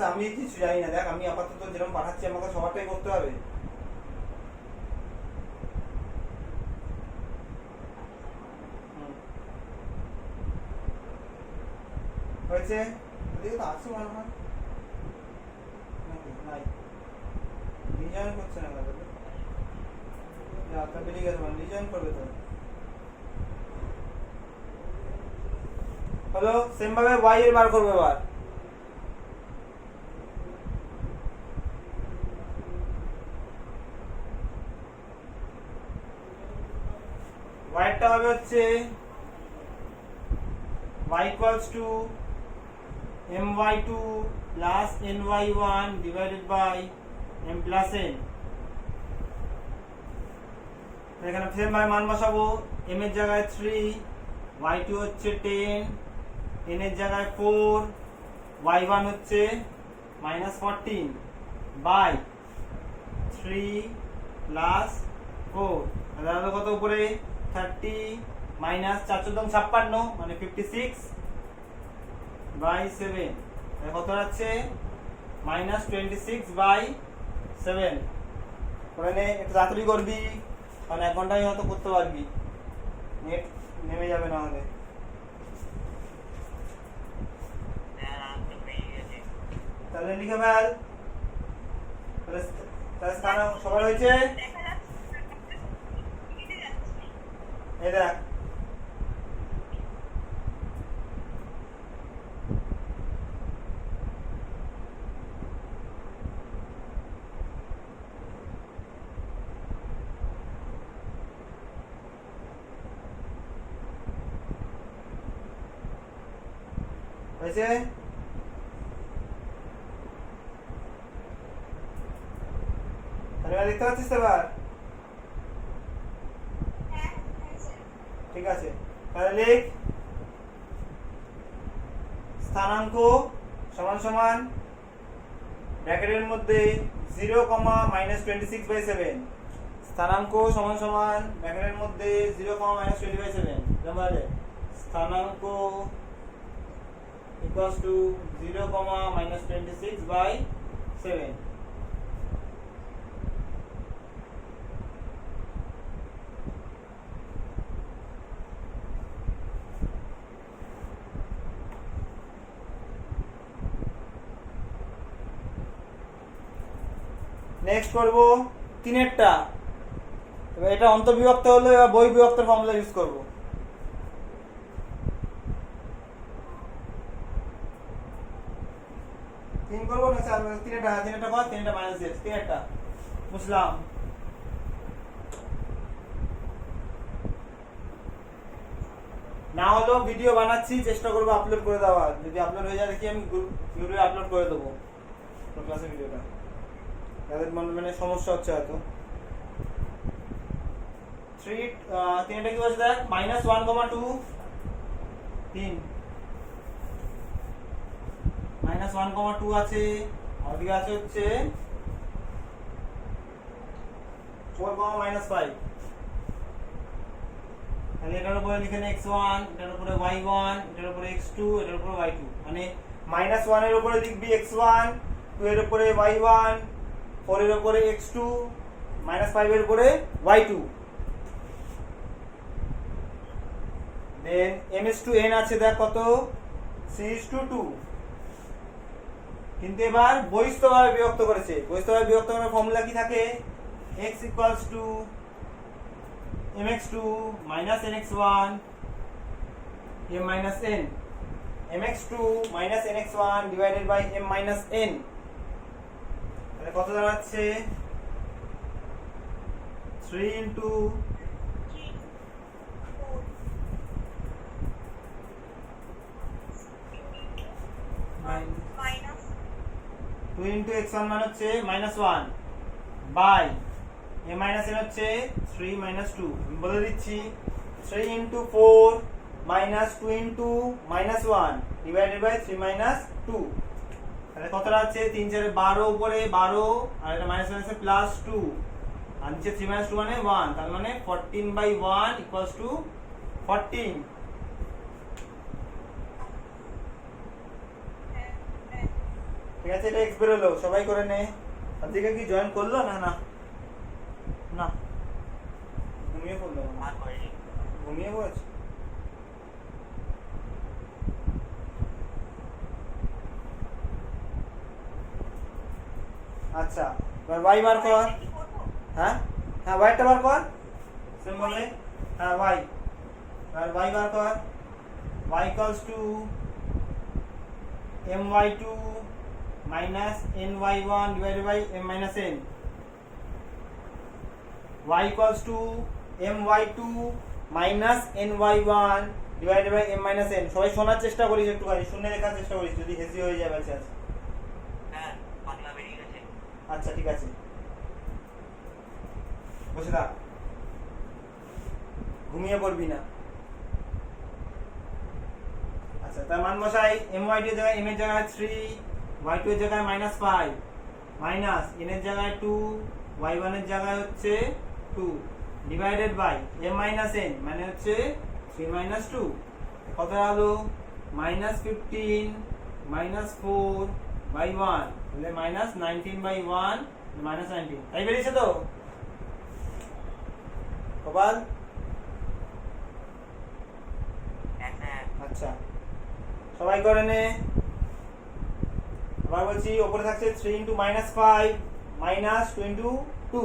আচ্ছা আমি কিছু জানি না, দেখ আমি আপাতত যেরকম পাঠাচ্ছি আমাকে সবারটাই করতে হবে। হয়েছে ওদিকে তো আসছে মনে হয় নাকি নাই, রিজয়েন করছে না কেন? আপনার বেরিয়ে গেছে মানে রিজয়েন করবে তো। হলো সেম ভাবে y এর বার করবে এবার। y টা হবে হচ্ছে y equals to my2 plus ny1 divided by m plus n। এখানে সেম ভাবে মান বসাবো, m এর জায়গায় 3, y2 হচ্ছে 10, n এর জায়গায় 4, y1 হচ্ছে -14 বাই 3 প্লাস 4, তাহলে কত উপরে 30 মাইনাস 4 14 56 মানে 56 বাই 7, তাহলে কত হচ্ছে -26 বাই 7। করে নে, একটু তাড়াতাড়ি করবি কারণ 1 ঘন্টায় হয়তো করতে পারবি, নেট নেমে যাবে না হলে। তাহলে লিখে ফেল, তাহলে স্থান সবার হয়েছে। এই দেখ হয়েছে। দেখতে পাচ্ছিস তো এবার? ঠিক আছে, তাহলে লিখ স্থানাঙ্ক সমান সমান ব্র্যাকেটের মধ্যে 0, -26/7। স্থানাঙ্ক সমান সমান ব্র্যাকেটের মধ্যে 0, -20/7। তাহলে স্থানাঙ্ক equals to 0, -26/7। নেক্সট করব 3-এরটা। এবার এটা অন্তর্বিভক্ত হলো, এবার বই বিভক্তের ফর্মুলা ইউজ করব। তিন করবো না স্যার? 3-এরটা কর, 3-এরটা মাইনাস দিয়ে 3-এরটা বুঝলাম। না হলেও ভিডিও বানাচ্ছি, চেষ্টা করবো আপলোড করে দেওয়ার। যদি আপলোড হয়ে যায় দেখি আমি ইউটিউবে আপলোড করে দেবো ক্লাসের ভিডিওটা, তাদের মানে সমস্যা হচ্ছে হয়তো। 3-এরটা কি বলছে দেখ, -1, 2 3 -1, 2 আছে, আর ওদিকে আছে হচ্ছে 4, -5। তাহলে এটার উপরে লিখে নে x1, এটার উপরে y1, এটার উপরে x2, এটার উপরে y2। মানে -1 এর উপরে লিখবি x1, 2 এর উপরে y1, 4 এর উপরে x2, -5 এর উপরে y2। দেন m/n আছে দেখ কত, 3:2। কিন্তু এবার বহিস্থভাবে বিভক্ত করেছে। বহিস্থভাবে বিভক্ত করার ফর্মুলা কি থাকে? x equals to mx2 minus nx1 m minus n, mx2 minus nx1 divided by m minus n। তাহলে কত দাঁড়াচ্ছে? 3 into 2 into x1 মানে হচ্ছে -1 বাই a minus n হচ্ছে 3 - 2। আমি বলে দিচ্ছি 3 into 4 minus 2 into -1 divided by 3 - 2। তাহলে কতটা আছে? 3 4 12 উপরে 12 আর এটা মাইনাস আছে +2 আর নিচে 3 - 2 মানে 1, তার মানে 14/1 equals to 14। ঠিক আছে, এটা এক্স বেরোলো, সবাই করে নে। আজকে কি জয়েন করলো? না না না, ঘুমিয়ে পড়লো, আর করেনি। ঘুমিয়ে পড়েছে। আচ্ছা, এবার ওয়াই বার কর। হ্যাঁ হ্যাঁ, ওয়াইটা বার কর সেম বলে। হ্যাঁ ওয়াই, আর ওয়াই বার কর। Y equals to my2 minus ny1 divided by m minus n. Y equals to my2 minus ny1 divided by m minus n. সবাই শোনার চেষ্টা করিস, একটুখানি শুনে লেখার চেষ্টা করিস, যদি হেজি হয়ে যায় বাই চান্স। স্যার পাতলা বেরিয়ে গেছে। আচ্ছা ঠিক আছে, বসে থাক, ঘুমিয়ে পড়বি না। আচ্ছা, তার মান বসাই। my2 এর জায়গায় m এর জায়গায় 3, y2 এর জায়গায় -5, মাইনাস n এর জায়গায় 2, y1 এর জায়গায় হচ্ছে 2, divided by m minus n মানে হচ্ছে 3 মাইনাস 2, কত হলো? -15 -4 বাই 1 তাহলে -19 বাই 1 -19, তাই বেরিয়েছে তো কপাল? হ্যাঁ স্যার। আচ্ছা, সবাই করে নে। আবার বলছি, উপরে থাকছে 3 into -5 minus 2 into 2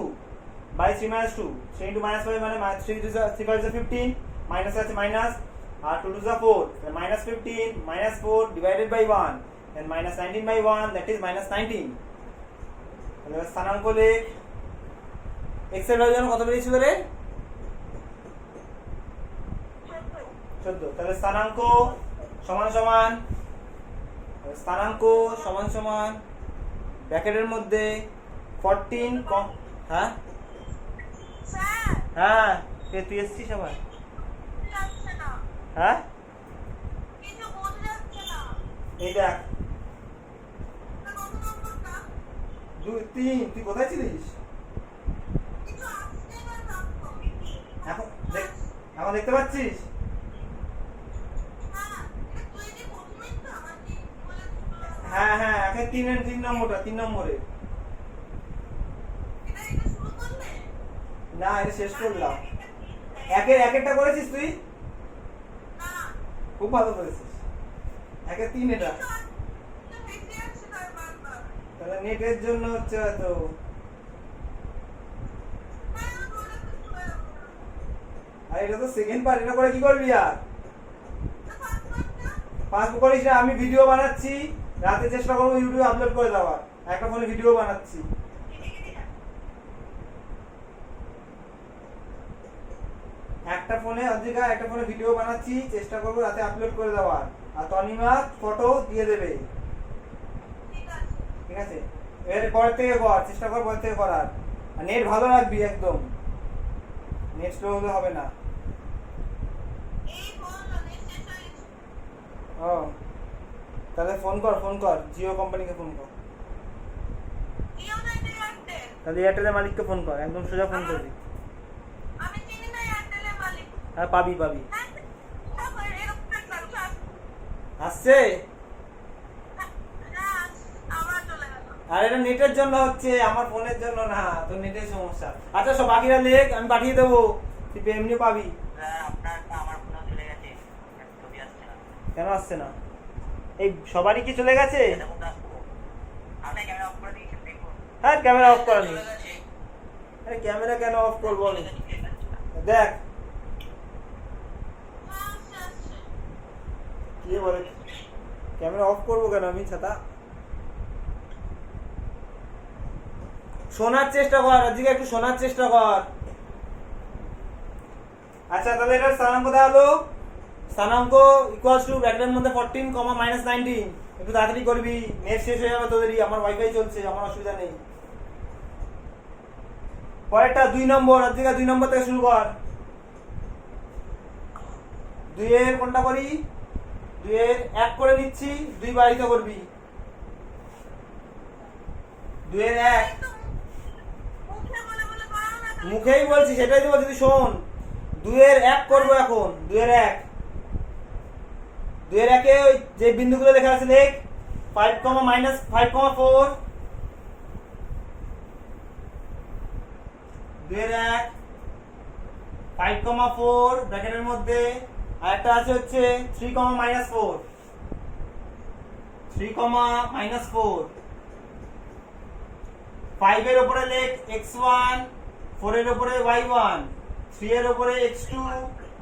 by 3 minus 2। 3 into -5 মানে 3 টু 3 5 15, মাইনাস আছে মাইনাস, আর 2 two 4, -15 -4 divided by 1 then -19 by 1, that is -19। তাহলে স্থানাঙ্ক লেখ। x এর ভ্যালু যেন কত বেরিয়েছিল রে? 14। তাহলে স্থানাঙ্ক সমান সমান, স্থানাঙ্ক সমান সমান ব্র্যাকেটের মধ্যে 14 কম। হ্যাঁ স্যার হ্যাঁ, তুই এসছিস আবার? যাচ্ছে না, হ্যাঁ কিছু বোঝা যাচ্ছে না। এই দেখ, কত নম্বরটা? 2 3। তুই কোথায় ছিলিস? কিছু আসছে না রাখো। এখন দেখ, এখন দেখতে পাচ্ছিস? হ্যাঁ, এটা তুই যে প্রথমেই তো আমাকে বলেছিস। হ্যাঁ হ্যাঁ, এখন 3 নম্বরটা, 3 নম্বরে। এটা শুরু করলে? না, এটা শেষ করলাম। একেরটা করেছিস তুই? না, খুব ভালো করেছিস। 3 এটা। এটা বেশি আসছে তার বারবার। তাহলে নেটের জন্য হচ্ছে হয়তো। হ্যাঁ, আমি বলেছি চলে যাবো। আর এটা তো সেকেন্ড পার্ট, এটা করে কি করবি আর? তা পাসওয়ার্ডটা? পাসবুক করিস না, আমি ভিডিও বানাচ্ছি, রাতে চেষ্টা করবো ইউটিউবে আপলোড করে দেওয়ার। একটা ফোনে ভিডিও বানাচ্ছি। একটা ফোনে অধিকা, একটা ফোনে ভিডিও বানাচ্ছি, চেষ্টা করবো রাতে আপলোড করে দেওয়ার। আর তনিমা ফটো দিয়ে দেবে, ঠিক আছে। ঠিক আছে? এর পরের থেকে কর, চেষ্টা কর পরের থেকে করার। আর নেট ভালো রাখবি একদম, নেট স্লো হলে হবে না। এই বললো নেট শেষ হয়ে গেছে। ও, তাহলে ফোন কর, জিও কোম্পানিকে ফোন কর। জিও না এটা এয়ারটেল। তাহলে এয়ারটেলের মালিককে ফোন কর, একদম সোজা ফোন করবি। আমি চিনি না এয়ারটেলের মালিক। হ্যাঁ, পাবি। হ্যাঁ, দেখো, এরকম একটা চাপ। আসছে? হ্যাঁ, আবার চলে গেল। আর এটা নেটের জন্য হচ্ছে, আমার ফোনের জন্য না, তোর নেটের সমস্যা। আচ্ছা, সব বাকিরা লেখ, আমি পাঠিয়ে দেবো, তুই এমনি পাবি। স্যার আপনারটা আমার ফোনে চলে গেছে, ছবি আসছে না। কেন আসছে না? এই সবারই কি চলে গেছে? দেখুন আসবো। আপনি ক্যামেরা অফ করে দিয়েছেন দেখুন। হ্যাঁ, ক্যামেরা অফ করা নেই। চলে গেছে। আরে ক্যামেরা কেন অফ করবো আমি? চলে গেছে। দেখ হ্যাঁ, আসছে, আসছে। কি বলে, ক্যামেরা অফ করবো কেন আমি? ছাতা শোনার চেষ্টা কর, আজকে একটু শোনার চেষ্টা কর। আচ্ছা, তাহলে এটার স্থানাঙ্ক দেওয়া হলো। স্থানাঙ্ক ইকুয়ালস টু ব্র্যাকেটের মধ্যে 14, -19। একটু তাড়াতাড়ি করবি, নেট শেষ হয়ে যাবে তোদেরই। আমার ওয়াইফাই চলছে, আমার অসুবিধা নেই। পরেরটা 2 নম্বর, আজকে 2 নম্বর থেকে শুরু কর। 2 এর কোনটা করি? 2 এর 1 করে নিচ্ছি, 2 বাড়িতে করবি। 2 এর 1 এই তো মুখে বলে বলে করাও না তাহলে। মুখেই বলছি, সেটাই তো বলছি, তুই শোন। 2 এর 1 করবো এখন। 2 এর 1, 2 এর 1 এ ওই যে বিন্দুগুলো লেখা আছে লেখ। 5 কমা মাইনাস 5 কমা 4 2 এর 1 5 কমা 4 ব্র্যাকেটের মধ্যে আর একটা আছে হচ্ছে 3 কমা মাইনাস 4 3 কমা মাইনাস 4 5 এর উপরে লেখ x1 4 এর উপরে y1 3 এর উপরে x2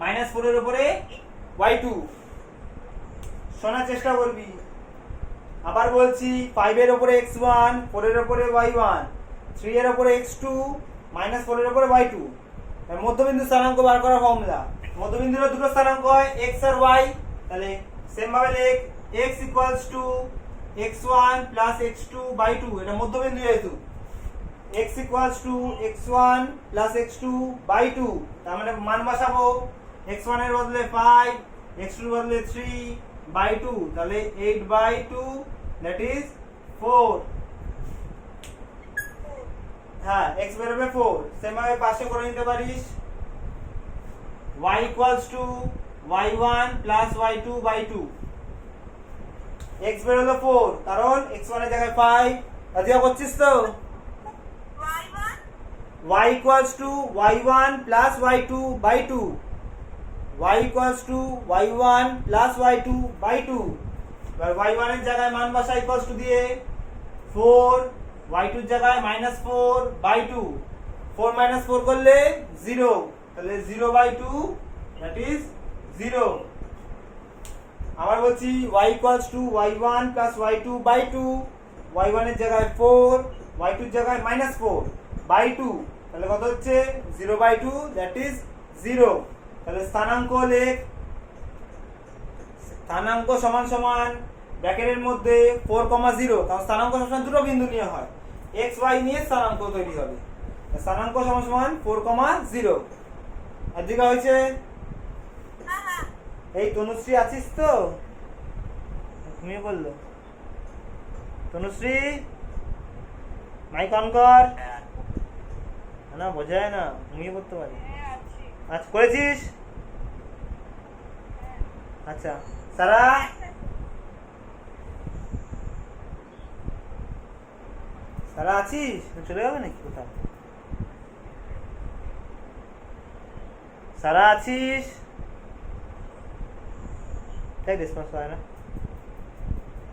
মাইনাস 4 এর উপরে y2 শোনার চেষ্টা করবি আবার বলছি 5 এর উপরে x1 4 এর উপরে y1 3 এর উপরে x2 মাইনাস 4 এর উপরে y2 এর মধ্যবিন্দু স্থানাঙ্ক বার করার ফর্মুলা মধ্যবিন্দুর দুটো স্থানাঙ্ক হয় x আর y তাহলে সেম ভাবে লেখ x x1 x2 2 এটা মধ্যবিন্দু যেহেতু x x1 x2 2 তার মানে মান বসাবো x1 এর বদলে 5 x2 এর বদলে 3/2 তাহলে 8/2 that is 4 হ্যাঁ x বেরোবে 4 সেম ভাবে পাশে করে নিতে পারিস y y1 y2/2 x বেরোলো 4 কারণ x1 এর জায়গায় 5 আদিয়া করছিস তো y y1 y2/2 y y1 y2/2 এবার y1 এর জায়গায় মান বসা ইকুয়ালস টু দিয়ে 4 y2 এর জায়গায় -4/2 4 4 করলে 0 তাহলে 0/2 that is 0 আবার বলছি y y1 y2/2 y1 এর জায়গায় 4 y2 এর জায়গায় -4/2 তাহলে কত হচ্ছে 0/2 that is 0 তাহলে স্থানাঙ্ক লেখ স্থানাঙ্ক সমান সমান ব্র্যাকেটের মধ্যে 4,0 কারণ স্থানাঙ্ক সবসময় দুটো বিন্দু নিয়ে হয় x y নিয়ে স্থানাঙ্ক তৈরি হবে স্থানাঙ্ক সমান সমান 4,0 আর দিকে হয়েছে এই তনুশ্রী আছিস তো ঘুমিয়ে পড়লো তনুশ্রী মাইক অন কর না বোঝা যায় না ঘুমিয়ে পড়তে পারি আচ্ছা করেছিস আচ্ছা সারা সারা আছিস চলে যাবে নাকি কোথাও সারা আছিস তাই রেসপন্স পায় না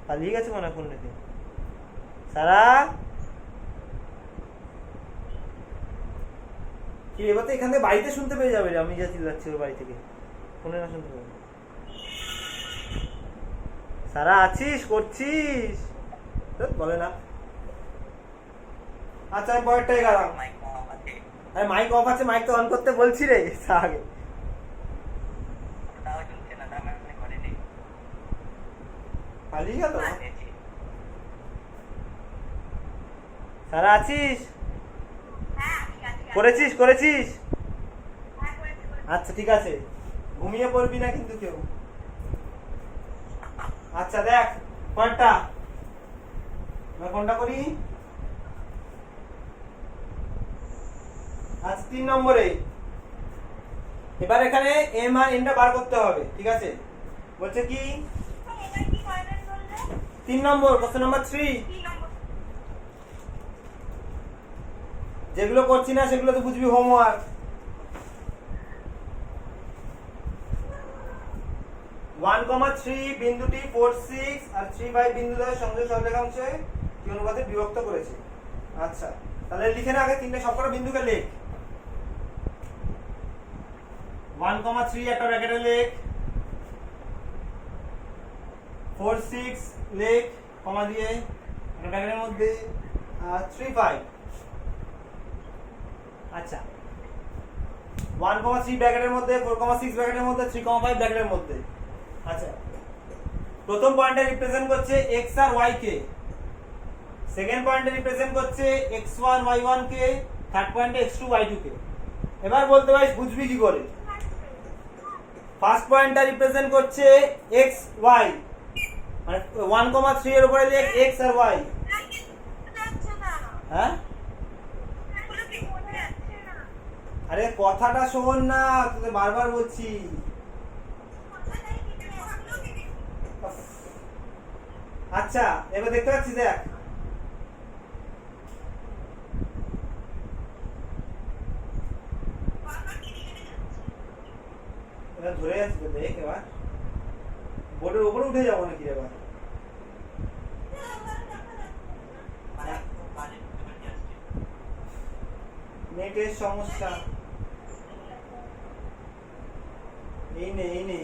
পালিয়ে গেছে মনে ফোন রেখে সারা কি এবার তো এখান থেকে বাড়িতে শুনতে পেয়ে যাবে আমি যা চিল্লাচ্ছি ওর বাড়ি থেকে ফোনে না শুনতে পাবে সারা আছিস করছিস বলে না আচ্ছা আমি পরেরটাই গেলাম আরে মাইক অফ আছে মাইক তো অন করতে বলছি রে আগে পালিয়ে গেল সারা আছিস করেছিস করেছিস আচ্ছা ঠিক আছে ঘুমিয়ে পড়বি না কিন্তু কেউ আচ্ছা দেখ কোনটা কোনটা করি আজ 3 নম্বরে এবার এখানে m আর n টা বার করতে হবে ঠিক আছে বলছে কি 3 নম্বর কোশ্চেন নাম্বার 3 যেগুলো করছি না সেগুলো তো বুঝবি হোমওয়ার্ক 1,3 বিন্দুটি 4 6 আর 3 বিন্দু দ্বারা সংযোগ সরলরেখাংশে কি অনুপাতে বিভক্ত করেছে আচ্ছা তাহলে লিখে না আগে তিনটে সবকটা বিন্দুকে লেখ 1,3 একটা ব্র্যাকেটে লেখ 4 6 লেখ কমা দিয়ে একটা ব্র্যাকেটের মধ্যে 3 5 আচ্ছা 1,3 ব্র্যাকেটের মধ্যে 4,6 ব্র্যাকেটের মধ্যে 3,5 ব্র্যাকেটের মধ্যে আচ্ছা প্রথম পয়েন্টে রিপ্রেজেন্ট করছে x আর y কে সেকেন্ড পয়েন্টে রিপ্রেজেন্ট করছে x1 y1 কে থার্ড পয়েন্টে x2 y2 কে এবার বলতে পারিস বুঝবি কি করে ফার্স্ট পয়েন্টটা রিপ্রেজেন্ট করছে x y মানে 1,3 এর উপরে লেখ x আর y হ্যাঁ আরে কথাটা শোন না তোকে বারবার বলছি আচ্ছা এবার দেখতে পাচ্ছিস, দেখ বারবার কেটে কেটে যাচ্ছে। এবার ধরে যাচ্ছি তো, দেখ এবার বোর্ডের উপরে উঠে যাবো নাকি এবার? মানে খুব বাজে ডিফিকাল্টি আসছে। নেটের সমস্যা। এই নে এই নে,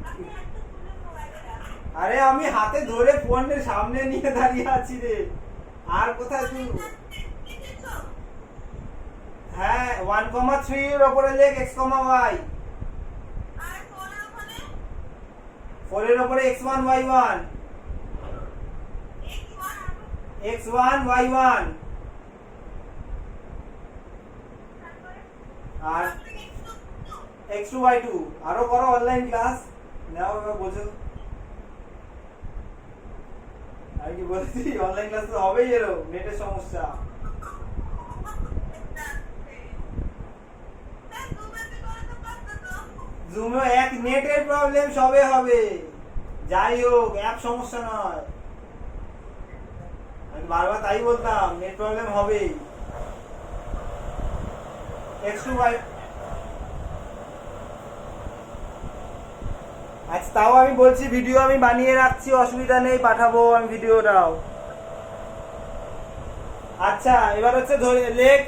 আপনি একটা তুলে মোবাইলে রাখুন। আরে আমি হাতে ধরে ফোনের সামনে নিয়ে দাঁড়িয়ে আছি রে, আর কোথায় তুই? কেটেছো? হ্যাঁ 1,3 এর উপরে লেখ x,y, আর ফোনের ওখানে 4 এর উপরে x1 y1, X1 x1 y1 তারপরে আর X2 x2 y2। আরো করো অনলাইন ক্লাস নাও, এবার বোঝো। আর কি বলছি, অনলাইন ক্লাস তো হবেই, এরো নেটের সমস্যা। জুমে এক নেটের প্রবলেম সবে হবে, যাই হোক অ্যাপ সমস্যা নয়। আমি বারবার তাই বলতাম, নেট প্রবলেম হবেই। x2 y, আচ্ছা তাও আমি বলছি ভিডিও আমি বানিয়ে রাখছি, অসুবিধা নেই, পাঠাবো আমি ভিডিওটাও। আচ্ছা এবার হচ্ছে লেখ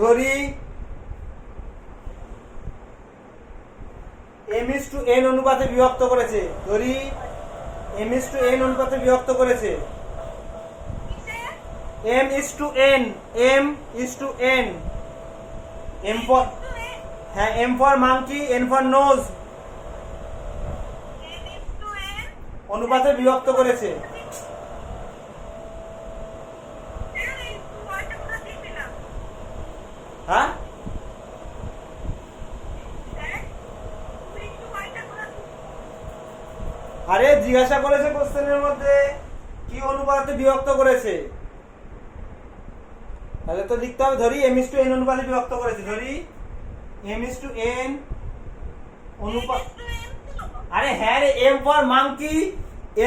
ধরি m/n অনুপাতে বিভক্ত করেছে, ধরি m/n অনুপাতে বিভক্ত করেছে। m/n, m/n, m for, হ্যাঁ m for monkey, n for nose অনুপাতে বিভক্ত করেছে। হ্যাঁ আরে জিজ্ঞাসা করেছে কোশ্চেনের মধ্যে কি অনুপাতে বিভক্ত করেছে, তাহলে তো লিখতে হবে ধরি m/n অনুপাতে বিভক্ত করেছে, ধরি m/n অনুপাত। আরে হ্যাঁ রে, m for monkey,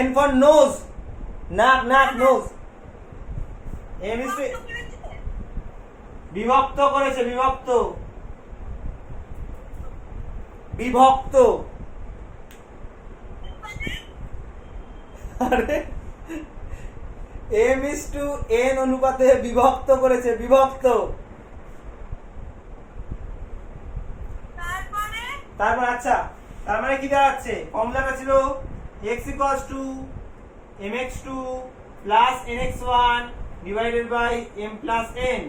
n for nose, নাক নাক নোজ, m/n বিভক্ত করেছে, বিভক্ত বিভক্ত। আরে m/n অনুপাতে বিভক্ত করেছে, বিভক্ত। তারপর আচ্ছা তার মানে কি দাঁড়াচ্ছে, ফর্মুলাটা ছিল x = mx2 plus nx1 divided by m plus n,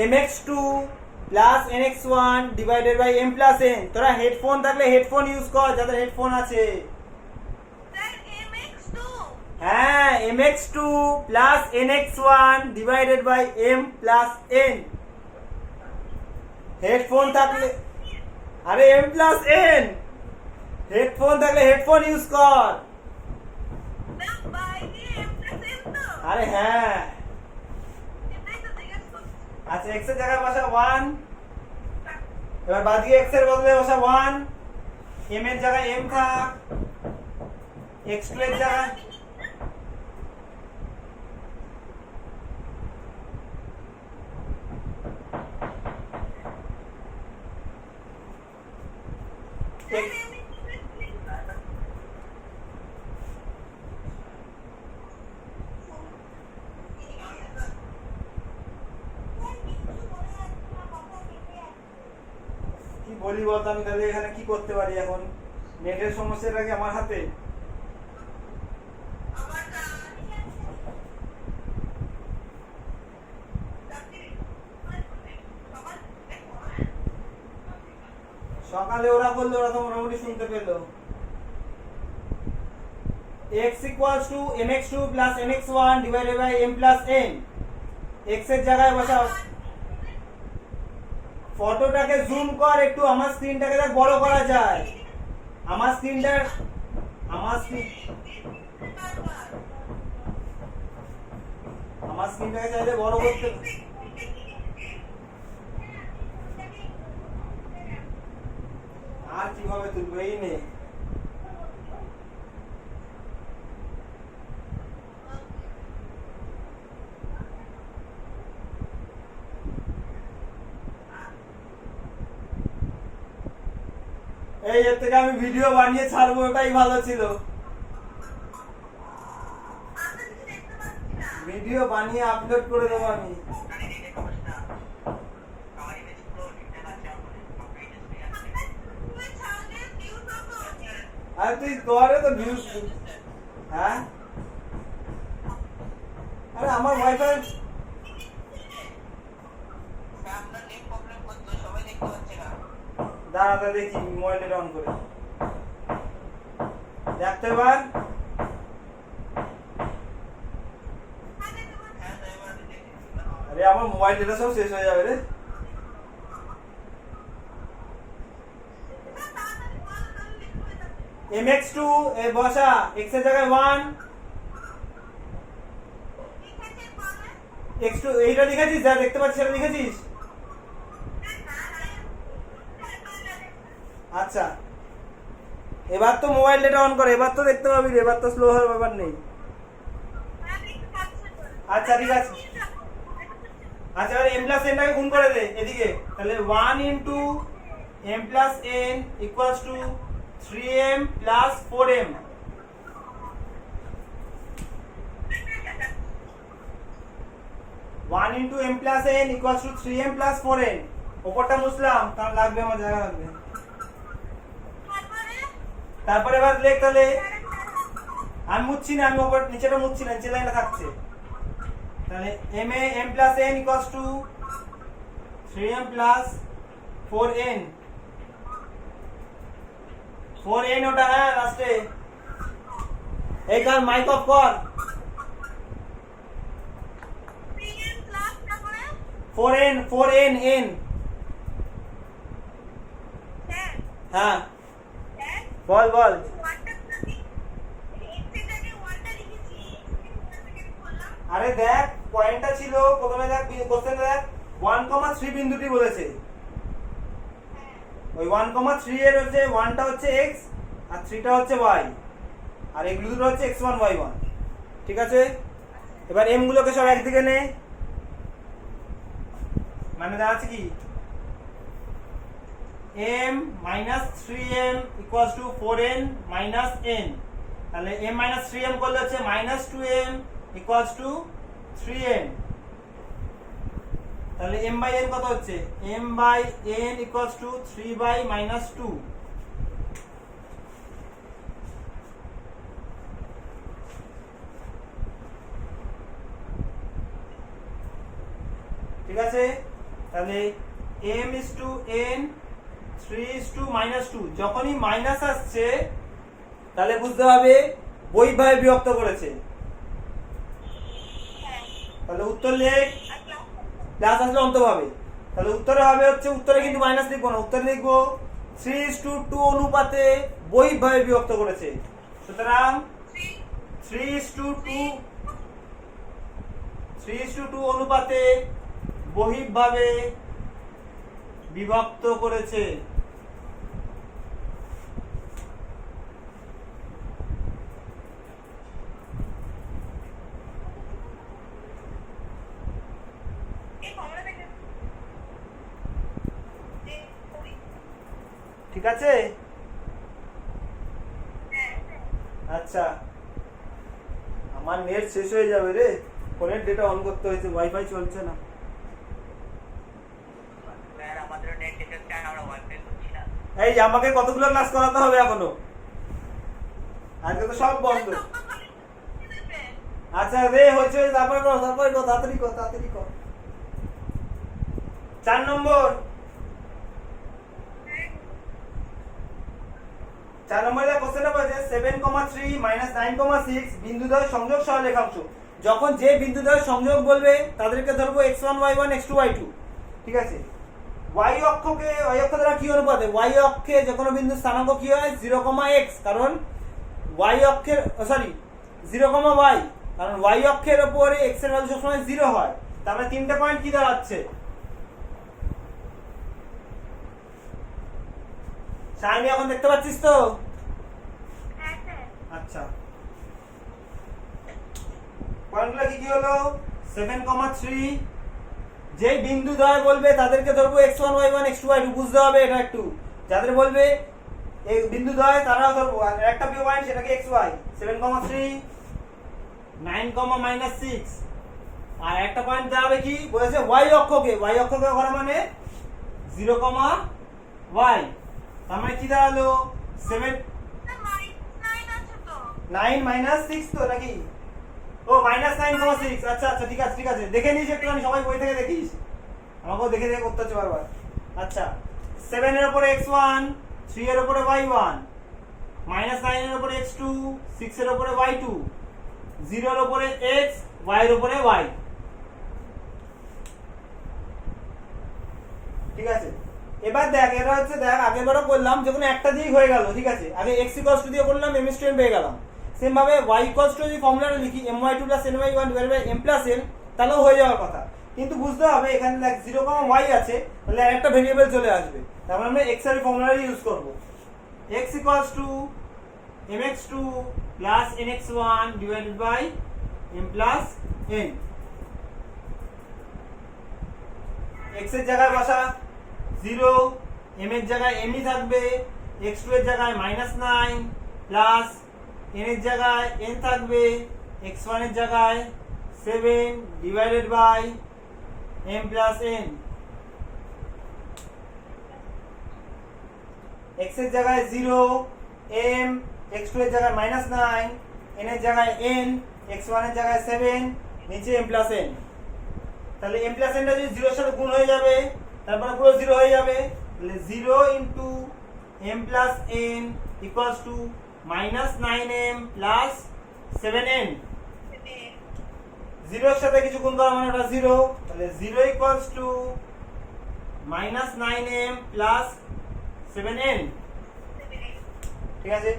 mx2 plus nx1 divided by m plus n। তোরা হেডফোন থাকলে হেডফোন ইউজ কর, যাদের হেডফোন আছে। হ্যাঁ mx2 plus nx1 divided by m plus n, headphone থাকলে, আরে m plus n, হেডফোন থাকলে headphone use কর। আরে হ্যাঁ আচ্ছা x এর জায়গায় বসা 1, এবার বাদিকে x এর বদলে বসা 1, m এর জায়গায় m থাক, x2 এর জায়গায় কি বলি বলতো, আমি তাহলে এখানে কি করতে পারি এখন, নেটের সমস্যাটা কি আমার হাতে? সকালে ওরা বললো, ওরা তো মোটামুটি শুনতে পেলো। x = mx2 plus nx1 divided by m plus n, x এর জায়গায় বসাও। ফটোটাকে জুম কর একটু, আমার স্ক্রিনটাকে দেখ বড় করা যায়, আমার স্ক্রিনটা, আমার স্ক্রিনটাকে চাইলে বড় করতে। আর কিভাবে তুলবো এই নে। এই এর থেকে আমি ভিডিও বানিয়ে ছাড়বো, ওটাই ভালো ছিল। আমি কিছু দেখতে পাচ্ছি না। ভিডিও বানিয়ে আপলোড করে দেবো আমি। আরে এই দেখো বসটা আমার ইমেজ পুরো ঠিকঠাক আছে আমার কমপ্লিট স্ক্রিন আছে তুই ছাড়লে ভিউ কত হচ্ছে? আর তুই তোরে তো ভিউজ, হ্যাঁ আরে আমার ওয়াইফাই আপনার নেট প্রবলেম করছে সবাই দেখতে পাচ্ছে না দাঁড়াতে দেখি মোবাইলটা অন করে দেখতে এবার। হ্যাঁ তো এবার আমি দেখি আরে আমার মোবাইল ডেটা সব শেষ হয়ে যাবে রে। তাড়াতাড়ি বল, তাহলে লিখতে হয়ে যাবে। mx2 এ বসা x এর জায়গায় 1, লিখেছে বলে? x2 এইটা লিখেছিস, যা দেখতে পাচ্ছিস সেটা লিখেছিস। আচ্ছা এবার তো মোবাইল ডেটা অন করে, এবার তো দেখতে পাবি রে, এবার তো স্লো হওয়ার ব্যাপার নেই। আচ্ছা ঠিক আছে। আচ্ছা এবার m প্লাস n টাকে গুণ করে দে এদিকে, তাহলে 1 into m plus n equals to 3m plus 4m। One into m plus n equals to 3m plus 4n। ওপরটা মুছলাম, কারণ লাগবে, আমার জায়গা লাগবে। তারপরে এবার লেখ তাহলে, আমি মুছছি না, আমি ওপর নিচেটা মুছছি না, নিচে লাইনটা থাকছে। তাহলে m plus n equals to 3m plus 4n। 4n ওটা, হ্যাঁ লাস্টে। এই কার মাইক অফ কর। 4n n, হ্যাঁ বল বল। আরে দেখ পয়েন্টটা ছিল প্রথমে, দেখ কোশ্চেনে দেখ 1,3 বিন্দুটি বলেছে। ওই 1,3 এর হচ্ছে 1টা হচ্ছে x আর 3টা হচ্ছে y, আর এগুলো দুটো হচ্ছে x1 y1। ঠিক আছে, এবার m গুলোকে সব একদিকে নে, মানে দাঁড়াচ্ছে কি m minus 3m equals to 4n minus n। তাহলে m minus 3m করলে হচ্ছে minus 2m equals to 3n। তাহলে m by n কত হচ্ছে, m by n equals to 3 by minus 2। ঠিক আছে, তাহলে m is to n, 3 is to minus 2। যখনই মাইনাস আসছে তাহলে বুঝতে হবে বৈভাবে বিভক্ত করেছে। তাহলে উত্তর লেখ, প্লাস আসলে অন্তভাবে। তাহলে উত্তরে হবে হচ্ছে, উত্তরে কিন্তু মাইনাস লিখবো না, উত্তরে লিখবো 3:2 অনুপাতে বৈভাবে বিভক্ত করেছে। সুতরাং 3:2 অনুপাতে বহিঃভাবে বিভক্ত করেছে। ঠিক আছে, আচ্ছা আমার নেট শেষ হয়ে যাবে রে, ফোনের ডেটা অন করতে হয়েছে, ওয়াইফাই চলছে না। স্যার আমাদের নেট ডিটেক্ট আমরা ওয়াইফাই করছি না এই আমাকে কতগুলো ক্লাস করাতে হবে এখনো, আজকে তো সব বন্ধ। আচ্ছা রে হয়েছে, তারপরে কর, তাড়াতাড়ি কর। 4 নম্বর, 4 নম্বরে কোশ্চেনটা বলেছে 7,3 minus 9,6 বিন্দুদ্বয় সংযোগ সহ লেখাংশ। যখন যে বিন্দুদ্বয় সংযোগ বলবে তাদেরকে ধরবো x1 y1 x2 y2। ঠিক আছে, y অক্ষ দ্বারা কি অনুপাতে, y অক্ষে যে কোনো বিন্দুর স্থানাঙ্ক কি হয় 0,x, কারণ y অক্ষের 0,y, কারণ y অক্ষের উপরে x এর ভ্যালু সবসময় 0 হয়। তাহলে তিনটে পয়েন্ট কি দাঁড়াচ্ছে, শাইনি এখন দেখতে পাচ্ছিস তো? হ্যাঁ স্যার। আচ্ছা, পয়েন্টগুলো কি কি হলো? 7,3 যেই বিন্দু দ্বয় বলবে তাদেরকে ধরবো x1 y1 x2 y2, বুঝতে হবে এটা একটু। যাদের বলবে এই বিন্দু দ্বয় তারাও ধরবো, আর একটা পয়েন্ট সেটাকে xy 7,3 9, -6, আর একটা পয়েন্ট দেওয়া হবে কি বলেছে y অক্ষকে করা মানে 0, y, তার মানে কি দাঁড়ালো 7 স্যার -9 আছে তো। 9 - 6 তো নাকি? ও -9,6। আচ্ছা আচ্ছা, ঠিক আছে ঠিক আছে, দেখে নিস একটুখানি, সবাই বই থেকে দেখিস, আমাকেও দেখে দেখে করতে হচ্ছে বারবার। আচ্ছা, 7 এর উপরে x1, 3 এর উপরে y1, -9 এর উপরে x2, 6 এর উপরে y2, 0 এর উপরে x, y এর উপরে y। ঠিক আছে, এবার দেখ, এটা হচ্ছে দেখ আগেরবারও করলাম, যখন একটা দিয়েই হয়ে গেল, ঠিক আছে, আগে x = দিয়ে করলাম, m * n পেয়ে গেলাম। সেম ভাবে y = যদি ফর্মুলাটা লিখি my2 + ny1 / m + n, তাহলেও হয়ে যাওয়ার কথা। কিন্তু বুঝতে হবে এখানে দেখ 0, y আছে, তাহলে আরেকটা ভেরিয়েবল চলে আসবে, তারপর আমরা x এর ফর্মুলা ইউজ করব। x = mx2 + nx1 / m + n। x এর জায়গায় বসা 0, m এর জায়গায় m ই থাকবে, x2 এর জায়গায় -9 প্লাস n এর জায়গায় n থাকবে, x1 এর জায়গায় 7 / m + n। x এর জায়গায় 0, m, x2 এর জায়গায় -9, n এর জায়গায় n, x1 এর জায়গায় 7, নিচে m + n। তাহলে m + n টা যদি 0 এর সাথে গুণ হয়ে যাবে, তারপরে পুরো 0 হয়ে যাবে, তাহলে 0 × m + n = -9m + 7n। 0 এর সাথে কিছু গুণ করা মানে ওটা 0, তাহলে 0 = -9m + 7n। ঠিক আছে,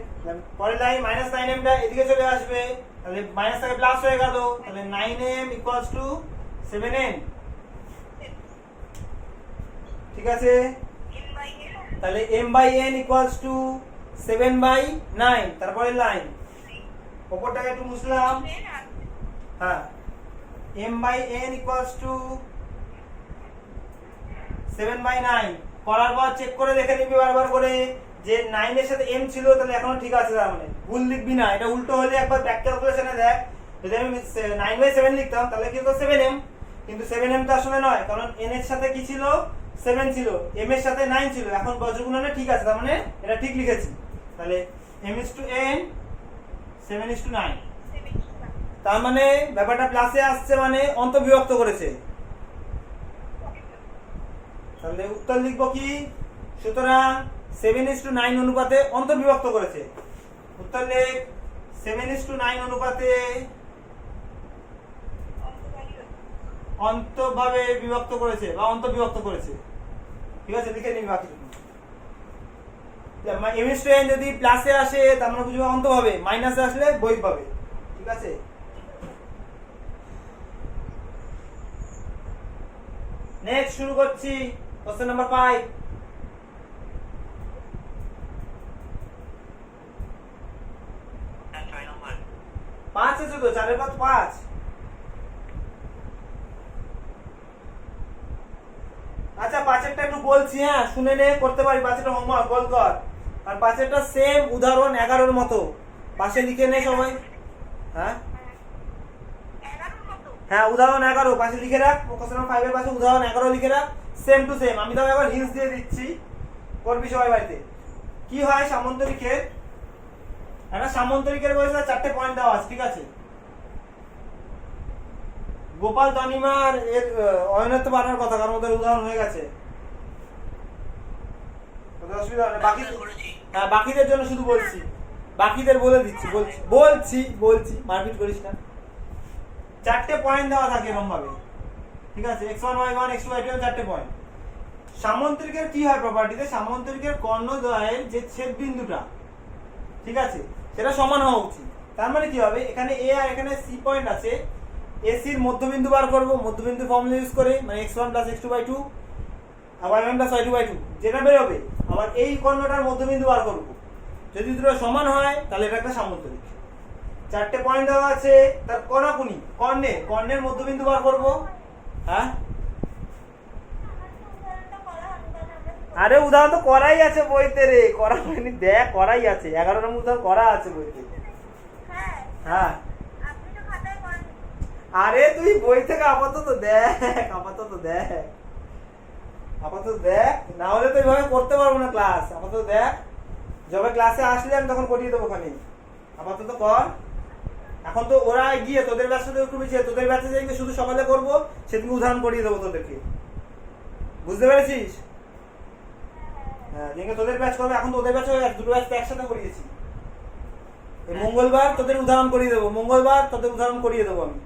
পরের লাইন -9m টা এদিকে চলে আসবে, তাহলে মাইনাস থেকে প্লাস হয়ে গেল, তাহলে 9m = 7n। ঠিক আছে, তাহলে m/n = 7/9। তারপরে লাইন উপরটাকে একটু মুছলাম, হ্যাঁ, m/n = 7/9। করার পর চেক করে দেখে নিবি বারবার করে যে 9 এর সাথে m ছিল, তাহলে এখনো ঠিক আছে, তার মানে ভুল লিখবি না। এটা উল্টো হলে একবার ব্যাক ক্যালকুলেশনে দেখ, যদি আমি 9/7 লিখতাম তাহলে কি হতো 7m, কিন্তু 7m তো আসলে নয়, কারণ n এর সাথে কি ছিল 7 ছিল, m এর সাথে 9 ছিল, এখন বজ্রগুণনে ঠিক আছে, তার মানে এটা ঠিক লিখেছি। তাহলে m/n 7:9, তার মানে ব্যাপারটা প্লাসে আসছে, মানে অন্তর্বিভক্ত করেছে। তাহলে উত্তর লিখবো কি, সুতরাং 7:9 অনুপাতে অন্তর্বিভক্ত করেছে। উত্তর লেখ 7:9 অনুপাতে অন্তভাবে বিভক্ত করেছে বা অন্তর্বিভক্ত করেছে। ঠিক আছে, লিখে নিবি বাকি। m/n যদি প্লাসে আসে তার মানে বুঝবে অন্তভাবে, মাইনাসে আসলে বৈধভাবে। ঠিক আছে, নেক্সট শুরু করছি, কোশ্চেন নাম্বার 5। 6 নম্বর। 5 আছে তো, 4 এর পর 5। আচ্ছা, 5এরটা একটু বলছি, হ্যাঁ শুনে নে, করতে পারি। 5এরটা হোমওয়ার্ক বল কর, আর 5এরটা সেম উদাহরণ 11-র মতো, পাশে লিখে নে সবাই। হ্যাঁ হ্যাঁ, উদাহরণ 11 পাশে লিখে রাখ, কোশ্চেন নাম্বার 5 এর পাশে উদাহরণ 11 লিখে রাখ, সেম টু সেম। আমি তাও একবার হিন্টস দিয়ে দিচ্ছি, করবি সবাই বাড়িতে। কি হয় সামন্তরিকের, একটা সামন্তরিকের বয়সে 4টে পয়েন্ট দেওয়া আছে, ঠিক আছে। গোপাল তনিমার এর অয়নত্ব বাড়ার কথা, কারণ ওদের উদাহরণ হয়ে গেছে, ওদের অসুবিধা নেই। বাকি হ্যাঁ, বাকিদের জন্য শুধু বলছি, বাকিদের বলে দিচ্ছি, বলছি মারপিট করিস না। 4টে পয়েন্ট দেওয়া থাকে এরকম ভাবে, ঠিক আছে, x1 y1 x2 y2 4টে point. সামন্তরিকের কি হয় প্রপার্টিতে, সামন্তরিকের কর্ণদ্বয়ের যে ছেদ বিন্দুটা, ঠিক আছে, সেটা সমান হওয়া উচিত। তার মানে কি হবে, এখানে a আর এখানে c পয়েন্ট আছে, AC এর মধ্যবিন্দু বার করব, মধ্যবিন্দু ফর্মুলা ইউজ করে, মানে x1 + x2/2 আর y1 + y2/2, যেটা বের হবে। আবার এই কর্ণটার মধ্যবিন্দু বার করব। যদি দুটো সমান হয় তাহলে এটা একটা সামান্তরিক। 4টে পয়েন্ট দেওয়া আছে, তার কোনাকুনি কর্ণের মধ্যবিন্দু বার করব। হ্যাঁ, আরে উদাহরণ তো করাই আছে বইতে রে, করা হয়নি দেখ, করাই আছে, 11 নম্বর উদাহরণ করা আছে বইতে। হ্যাঁ, আরে তুই বই থেকে আপাতত দেখ, না হলে তো এইভাবে করতে পারবো না ক্লাস। আপাতত দেখ, যবে ক্লাসে আসলে আমি তখন করিয়ে দেবো ওখানে। আপাতত কর। এখন তো ওরা গিয়ে তোদের ব্যাচটা একটু বেশি, তোদের ব্যাচে যেদিকে শুধু সকালে করবো সেদিকে উদাহরণ করিয়ে দেবো তোদেরকে, বুঝতে পেরেছিস? হ্যাঁ, যেদিকে তোদের ব্যাচ করবে, এখন তো ওদের ব্যাচ হয়ে গেছে, দুটো ব্যাচ একসাথে করিয়েছি। এই মঙ্গলবার তোদের উদাহরণ করিয়ে দেবো, আমি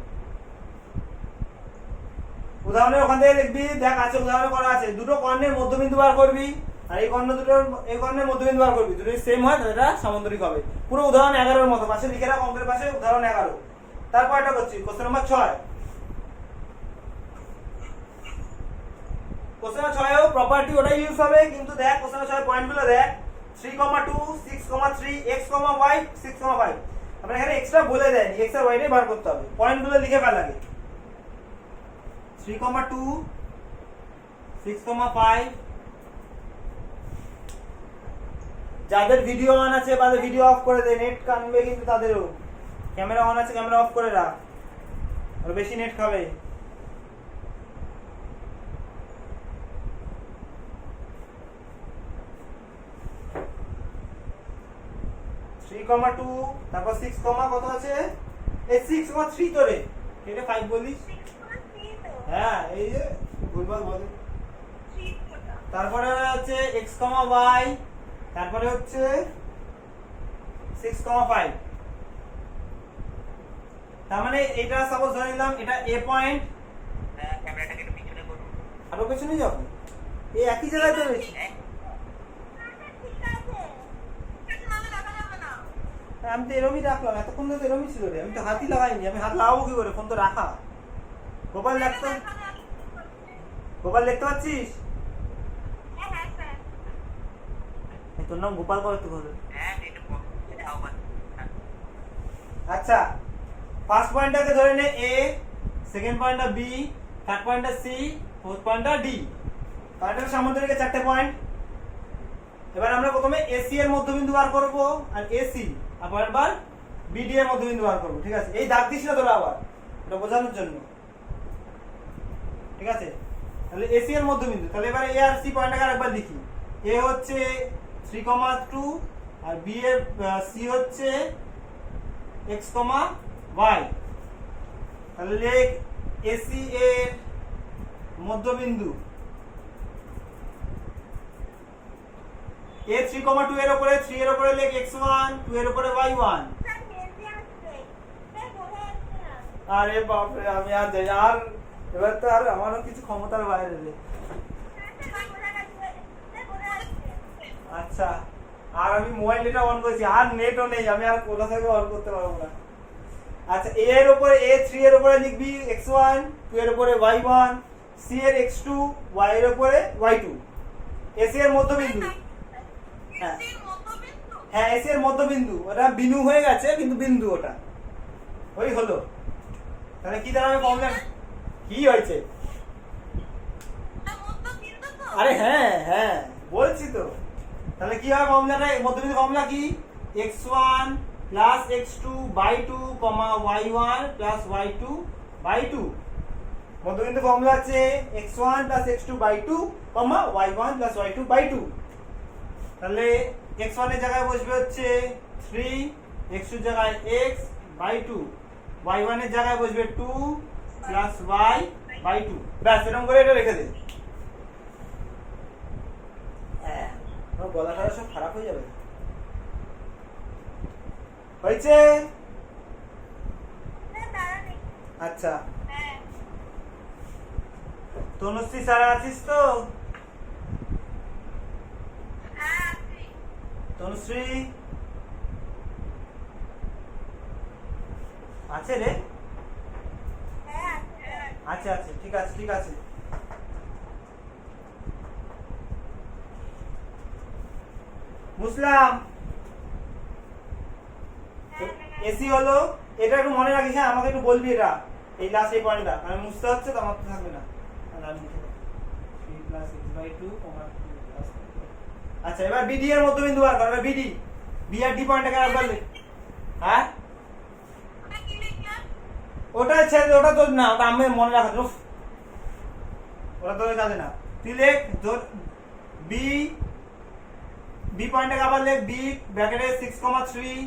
উদাহরণে ওখান থেকে লিখবি, দেখ আছে উদাহরণ করা আছে, দুটো কর্ণের মধ্যবিন্দু বার করবি, আর এই কর্ণের মধ্যবিন্দু বার করবি, দুটোই সেম হয় তাহলে এটা সামান্তরিক হবে। পুরো উদাহরণ 11 মতো, পাশে লিখে রাখ, অঙ্কের পাশে উদাহরণ 11। তারপর এটা করছি question number 6। Question number 6 property ওটাই ইউজ হবে, কিন্তু দেখ কোশ্চেন নাম্বার 6 পয়েন্টগুলো দেখ, 3,2, 6,3, x, y, 6,5। আমরা এখানে এক্সট্রা বলে দেয়নি, x আর y টাই বার করতে হবে, পয়েন্টগুলো লিখে ফেল আগে। 3,2, 6,5। যাদের ভিডিও অন আছে তাদের ভিডিও অফ করে দে, নেট কানবে কিন্তু তাদেরও। ক্যামেরা অন আছে, ক্যামেরা অফ করে রাখ, আর বেশি নেট খাবে। তারপর 6, কত আছে? এই 6,3 তো রে, এটা 5 বলিস। হ্যাঁ, এই যে ভুলভাল বলে। তারপরে হচ্ছে x, y, তারপরে হচ্ছে 6,5। তার মানে এটা সাপোজ ধরে নিলাম এটা a পয়েন্ট, ক্যামেরাটাকে একটু পিছনে করুন, আরো পেছনে যাবো, এই একই জায়গায় তো রয়েছে। আমি তো এরমই রাখলাম, এতক্ষণ তো এরমই ছিল রে, আমি তো হাতই লাগাইনি। আমি হাত লাগাবো কি করে, ফোন তো রাখা। গোপাল দেখতে পাচ্ছিস? তোর নাম গোপাল কবে তো বলে? আচ্ছা, ফার্স্ট পয়েন্টটাকে ধরে নে a, সেকেন্ড পয়েন্টটা b, থার্ড পয়েন্টটা c, ফোর্থ পয়েন্টটা d। তাহলে সামান্তরিকের 4টে পয়েন্ট। এবার আমরা প্রথমে AC এর মধ্যবিন্দু বার করব, আর AC আবার BD এর মধ্যবিন্দু বার করব। ঠিক আছে, এই দাগ দিস না তোরা আবার, এটা বোঝানোর জন্য। ঠিক আছে, তাহলে AC এর মধ্যবিন্দু, তাহলে এবার A আর C পয়েন্টটাকে আরেকবার লিখি। A হচ্ছে 3,2, আর B এর C হচ্ছে x, y। তাহলে লেখ AC এর মধ্যবিন্দু A 3,2 এর উপরে, 3 এর উপরে লেখ x1, 2 এর উপরে y1। আরে বাপ রে, আমি আর দেই আর, এবার তো আর আমারও কিছু ক্ষমতার বাইরে রে। আচ্ছা, আর আমি মোবাইল এটা অন করেছি, আর নেটও নেই, আমি আর কোথা থেকে অন করতে পারবো না। আচ্ছা, A এর উপরে A3 এর উপরে লিখবি x1, 2 এর উপরে y1, C এর x2, y এর উপরে y2। AC এর মধ্যবিন্দু, হ্যাঁ AC এর মধ্যবিন্দু, ওটা বিন্দু হয়ে গেছে কিন্তু বিন্দু ওটা ওই হলো। তাহলে কি দাঁড়াবে ফর্মুলা? কি হয়েছে? আরে হ্যাঁ বলছি তো। তাহলে কি হবে ফর্মুলাটা? মধ্যবিন্দু ফর্মুলা কি? x1 plus x2 by 2, y1 plus y2 by 2। মধ্যবিন্দু ফর্মুলা আছে x1 plus x2 by 2, y1 plus y2 by 2। তাহলে x1 এর জায়গায় বসবে হচ্ছে 3, x2 এর জায়গায় x by 2, y1 এর জায়গায় বসবে 2 plus y by 2। ব্যাস, এরকম করে এটা রেখে দে। গলাটা সব খারাপ হয়ে যাবে। হয়েছে? আচ্ছা, তনুশ্রী স্যার আছিস তো? তনুশ্রী আছে রে? আচ্ছা ঠিক আছে। মুসলাম এসি হলো, এটা একটু মনে রাখিস, হ্যাঁ আমাকে একটু বলবি এটা, এই লাস্ট এই পয়েন্টটা আমি মুছতে হচ্ছে তো আমার তো থাকবে না। তাহলে আমি লিখে দেব 3 + x/2, 2 + আচ্ছা এবার বিডি এর মধ্যবিন্দু বার কর। এবার বিডি, বি আর ডি পয়েন্টটাকে একবার লিখ। হ্যাঁ ওটা কি লিখলাম? ওটা ছেড়ে, ওটা তোর না, ওটা আমি মনে রাখা, উফ, ওটা তোর কাজে না। তুই লেখ তোর বি, বি পয়েন্টটাকে আবার লেখ, বি ব্র্যাকেটে 6,3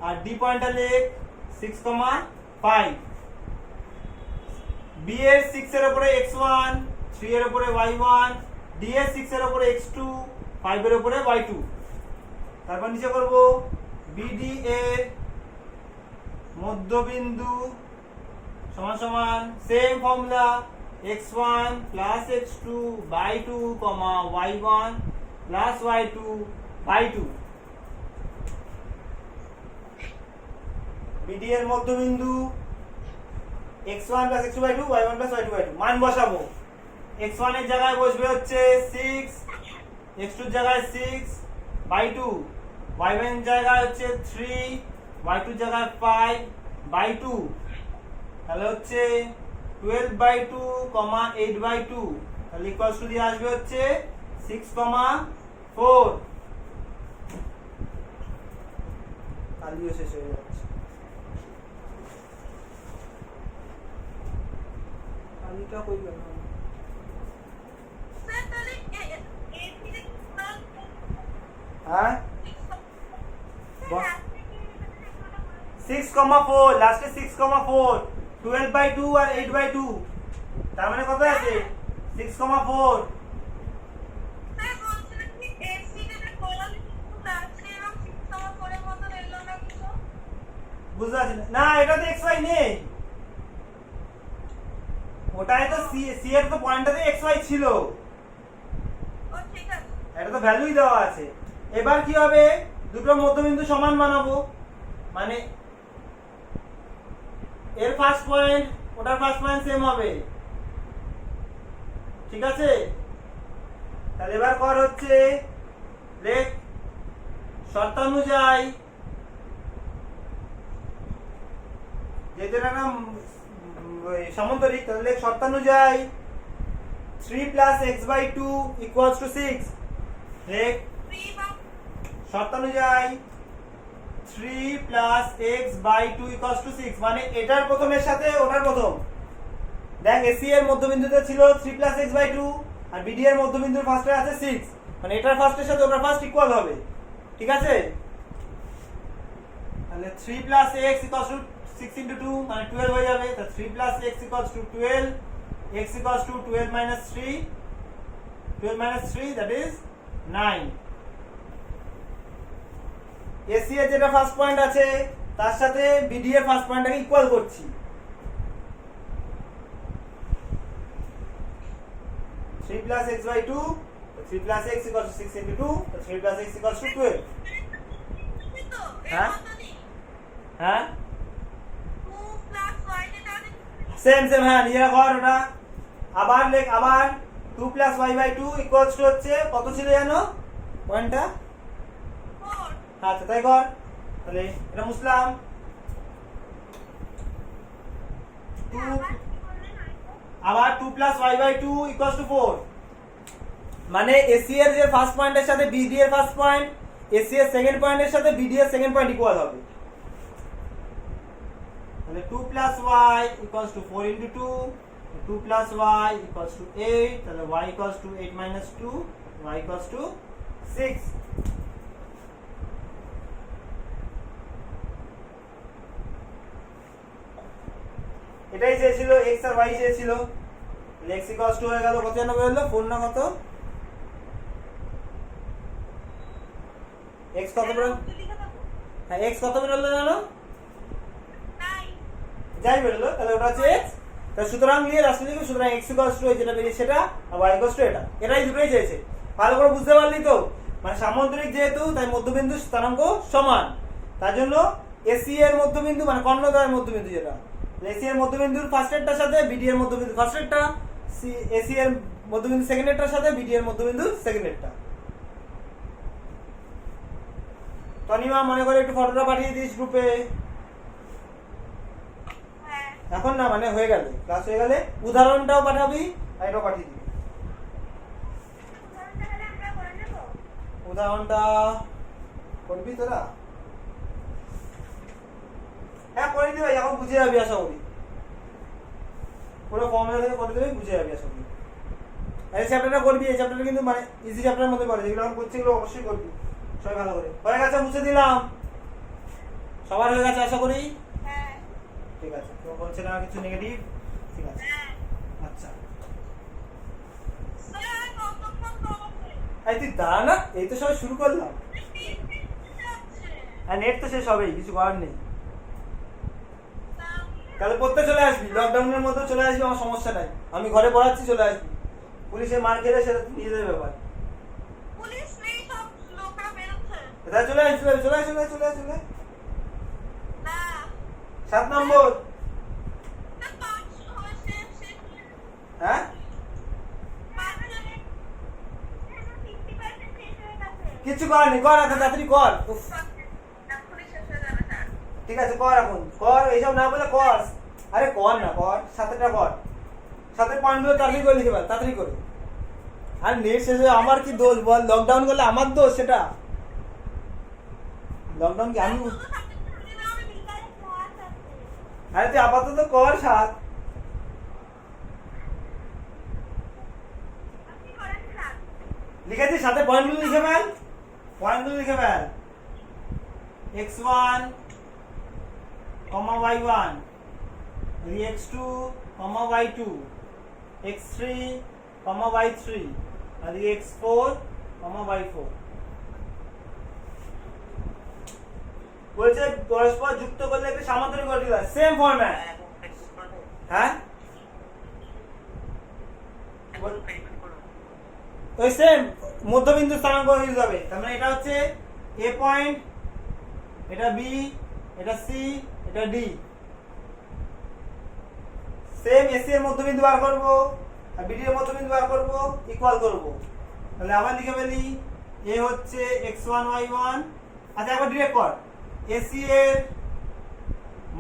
আর ডি পয়েন্টটা লেখ 6,5। বি এর 6 এর উপরে x1, 3 এর উপরে y1, ডি এর 6 এর উপরে x2, 5 এর উপরে y2। তারপর নিচে করব বিডি এর মধ্যবিন্দু সমান সমান same formula x1 plus x2 by 2, y1 plus y2 by 2। BD এর মধ্যবিন্দু x1 plus x2 by 2, y1 plus y2 by 2। মান বসাবো, x1 এর জায়গায় বসবে হচ্ছে 6, x2 এর জায়গায় 6 by 2, y1 এর জায়গায় হচ্ছে 3, y2 এর জায়গায় 5 by 2। তাহলে হচ্ছে 12 by 2, 8 by 2। তাহলে ইকুয়ালস টু দিয়ে আসবে হচ্ছে 6,4। কালিও শেষ হয়ে যাচ্ছে, কালিটা কই গেল? স্যার তাহলে এই দিকে হ্যাঁ 6,4, লাস্টে 6,4, 12 by 2 আর 8 by 2, তার মানে কত আছে 6,4। স্যার বলছিলেন কি এসি তে কলাম আছে এবং 6,4 এর মতো এলো না কিছু? বুঝতে পারছি না, না এটাতে xy নেই, ওটাই তো সি এর তো পয়েন্টটাতে xy ছিল, ও ঠিক আছে। এটা তো ভ্যালুই দেওয়া আছে। এবার কি হবে, দুটো মধ্যবিন্দু সমান বানাবো, মানে এর ফার্স্ট পয়েন্ট ওটার ফার্স্ট পয়েন্ট সেম হবে, ঠিক আছে? তাহলে এবার কর হচ্ছে লেখ শর্তানুযায়ী, যেহেতু এটা না সমান্তরিক, তাহলে লেখ শর্তানুযায়ী 3 plus x/2 equals to 6। লেখ 3 বা শর্তানুযায়ী 3 plus x/2 equals to 6, মানে এটার প্রথমের সাথে ওটার প্রথম। দেখ এসি এর মধ্যবিন্দুতে ছিল 3 plus x/2 আর বিডি এর মধ্যবিন্দুর ফার্স্টে আছে 6, মানে এটার ফার্স্টের সাথে ওটার ফার্স্ট ইকুয়াল হবে, ঠিক আছে? তাহলে 3 plus x equals to 6 into 2 মানে 12 হয়ে যাবে। তো 3 plus x equals to 12, x equals to 12 minus 3, 12 minus 3 that is 9। AC এর যেটা ফার্স্ট পয়েন্ট আছে তার সাথে বিডি এর ফার্স্ট পয়েন্টটাকে ইকুয়াল করছি। 3 plus x/2, 3 plus x equals to 6 into 2, 3 plus x equals to 12। তো হ্যাঁ? এর মতো নেই। হ্যাঁ 2 plus y যেটা আছে সেম সেম, হ্যাঁ নিজেরা কর ওটা। আবার লেখ, আবার 2 plus y/2 equals to হচ্ছে কত ছিল জানো পয়েন্টটা? 4 আচ্ছা তাই কর, তাহলে এটা মুছলাম। 2 আবার 2 plus y/2 equals to 4, মানে এসি এর যে ফার্স্ট পয়েন্টের সাথে বিডি এর ফার্স্ট পয়েন্ট, এসি এর সেকেন্ড পয়েন্টের সাথে বিডি এর সেকেন্ড পয়েন্ট ইকুয়াল হবে। তাহলে 2 plus y equals to 4 into 2, 2 plus y equals to 8, তাহলে y equals to 8 minus 2, y equals to 6। এটাই চেয়েছিল, x আর y চেয়েছিল। x equals to হয়ে গেল কত যেন বেরোলো, 4 না কত, x কত বেরোলো? হ্যাঁ x কত বেরোলো জানো? যাই বেরোলো, তাহলে ওটা হচ্ছে x। তাহলে সুতরাং নিয়ে রাস্তা লিখে, সুতরাং x equals to যেটা বেরিয়েছে সেটা আর y equals to এটা, এটাই দুটোই চেয়েছে। ভালো করে বুঝতে পারলি তো? মানে সামান্তরিক যেহেতু, তাই মধ্যবিন্দু স্থানাঙ্ক সমান, তার জন্য এসি এর মধ্যবিন্দু মানে কর্ণদ্বয়ের মধ্যবিন্দু যেটা, এসি এর মধ্যবিন্দুর ফার্স্টেরটার সাথে বিডি এর মধ্যবিন্দু ফার্স্টেরটা, এসি এর মধ্যবিন্দু সেকেন্ডেরটার সাথে বিডি এর মধ্যবিন্দু সেকেন্ডেরটা। তনিমা মনে করে একটু ফটোটা পাঠিয়ে দিস গ্রুপে। হ্যাঁ এখন না, মানে হয়ে গেলে, ক্লাস হয়ে গেলে উদাহরণটাও পাঠাবি আর এটাও পাঠিয়ে দিবি। উদাহরণ তাহলে আমরা করে নেব। উদাহরণটা করবি তোরা? হ্যাঁ করে দিবি, এখন বুঝে যাবি আশা করি। পুরো ফর্মুলা থেকে করে দেবে, বুঝে যাবি আশা করি। এই চ্যাপ্টারটা করবি, এই চ্যাপ্টারটা কিন্তু মানে ইজি চ্যাপ্টারের মধ্যে পড়ে, যেগুলো এখন করছি এগুলো অবশ্যই করবি। সবাই ভালো করে হয়ে গেছে, মুছে দিলাম। সবার হয়ে গেছে আশা করি। হ্যাঁ ঠিক আছে, তো বলছে না কিছু নেগেটিভ? ঠিক আছে, হ্যাঁ আচ্ছা। স্যার কতক্ষণ করবে? এই তুই দাঁড়া না, এই তো সবাই শুরু করলাম। আর নেট তো শেষ হবেই, কিছু করার নেই। তাহলে পড়তে চলে আসবি, লকডাউনের মধ্যে চলে আসবি, আমার সমস্যা নাই। আমি ঘরে পড়াচ্ছি, চলে আসবি। পুলিশে মার খেলে সেটা নিজেদের ব্যাপার। পুলিশ নেই, সব লোকরা বেরোচ্ছে। তাহলে চলে আসবি, চলে আস, চলে আস, চলে আস, চলে আস। না 7 নম্বর। স্যার, পাঁচ হয়েছে, শেষ। হ্যাঁ, পাঁচ হয়ে 50% শেষ হয়ে গেছে। কিছু করার নেই, কর এখন, তাড়াতাড়ি কর। উফ, এখনই শেষ হয়ে যাবে স্যার। ঠিক আছে কর এখন, কর, এইসব না বলে কর। আরে কর না, কর, সাথেটা কর। সাথে পয়েন্টগুলো তাড়াতাড়ি করে লিখে ফেল, তাড়াতাড়ি করে। আর নেট শেষ হয়ে আমার কি দোষ বল? লকডাউন করলে আমার দোষ সেটা? লকডাউন কি আমি? শুধু সাবজেক্ট দিলে আমি বিকালে ক্লাস আছে। আরে তুই আপাতত কর 7। আপনি করেন স্যার। লিখেছি, সাথে পয়েন্টগুলো লিখে ফেল, পয়েন্টগুলো লিখে fail. x1, y1, x2, y2, x3, y3, আর x4, y4। বলছে পরস্পর যুক্ত করলে একটি সামান্তরিক গঠিত হয়, সেম ফরম্যাট। হ্যাঁ, ওই সেম মধ্যবিন্দু স্থানাঙ্ক ইউজ হবে। তার মানে এটা হচ্ছে এ পয়েন্ট, এটা বি, এটা সি, এটা ডি। সেম এসি এর মধ্যবিন্দু বার করব আর বিডি এর মধ্যবিন্দু বার করব, ইকুয়াল করব। তাহলে আবার লিখে ফেলি, এ হচ্ছে x1 y1। আচ্ছা একবার ডিরেক্ট কর, এসি এর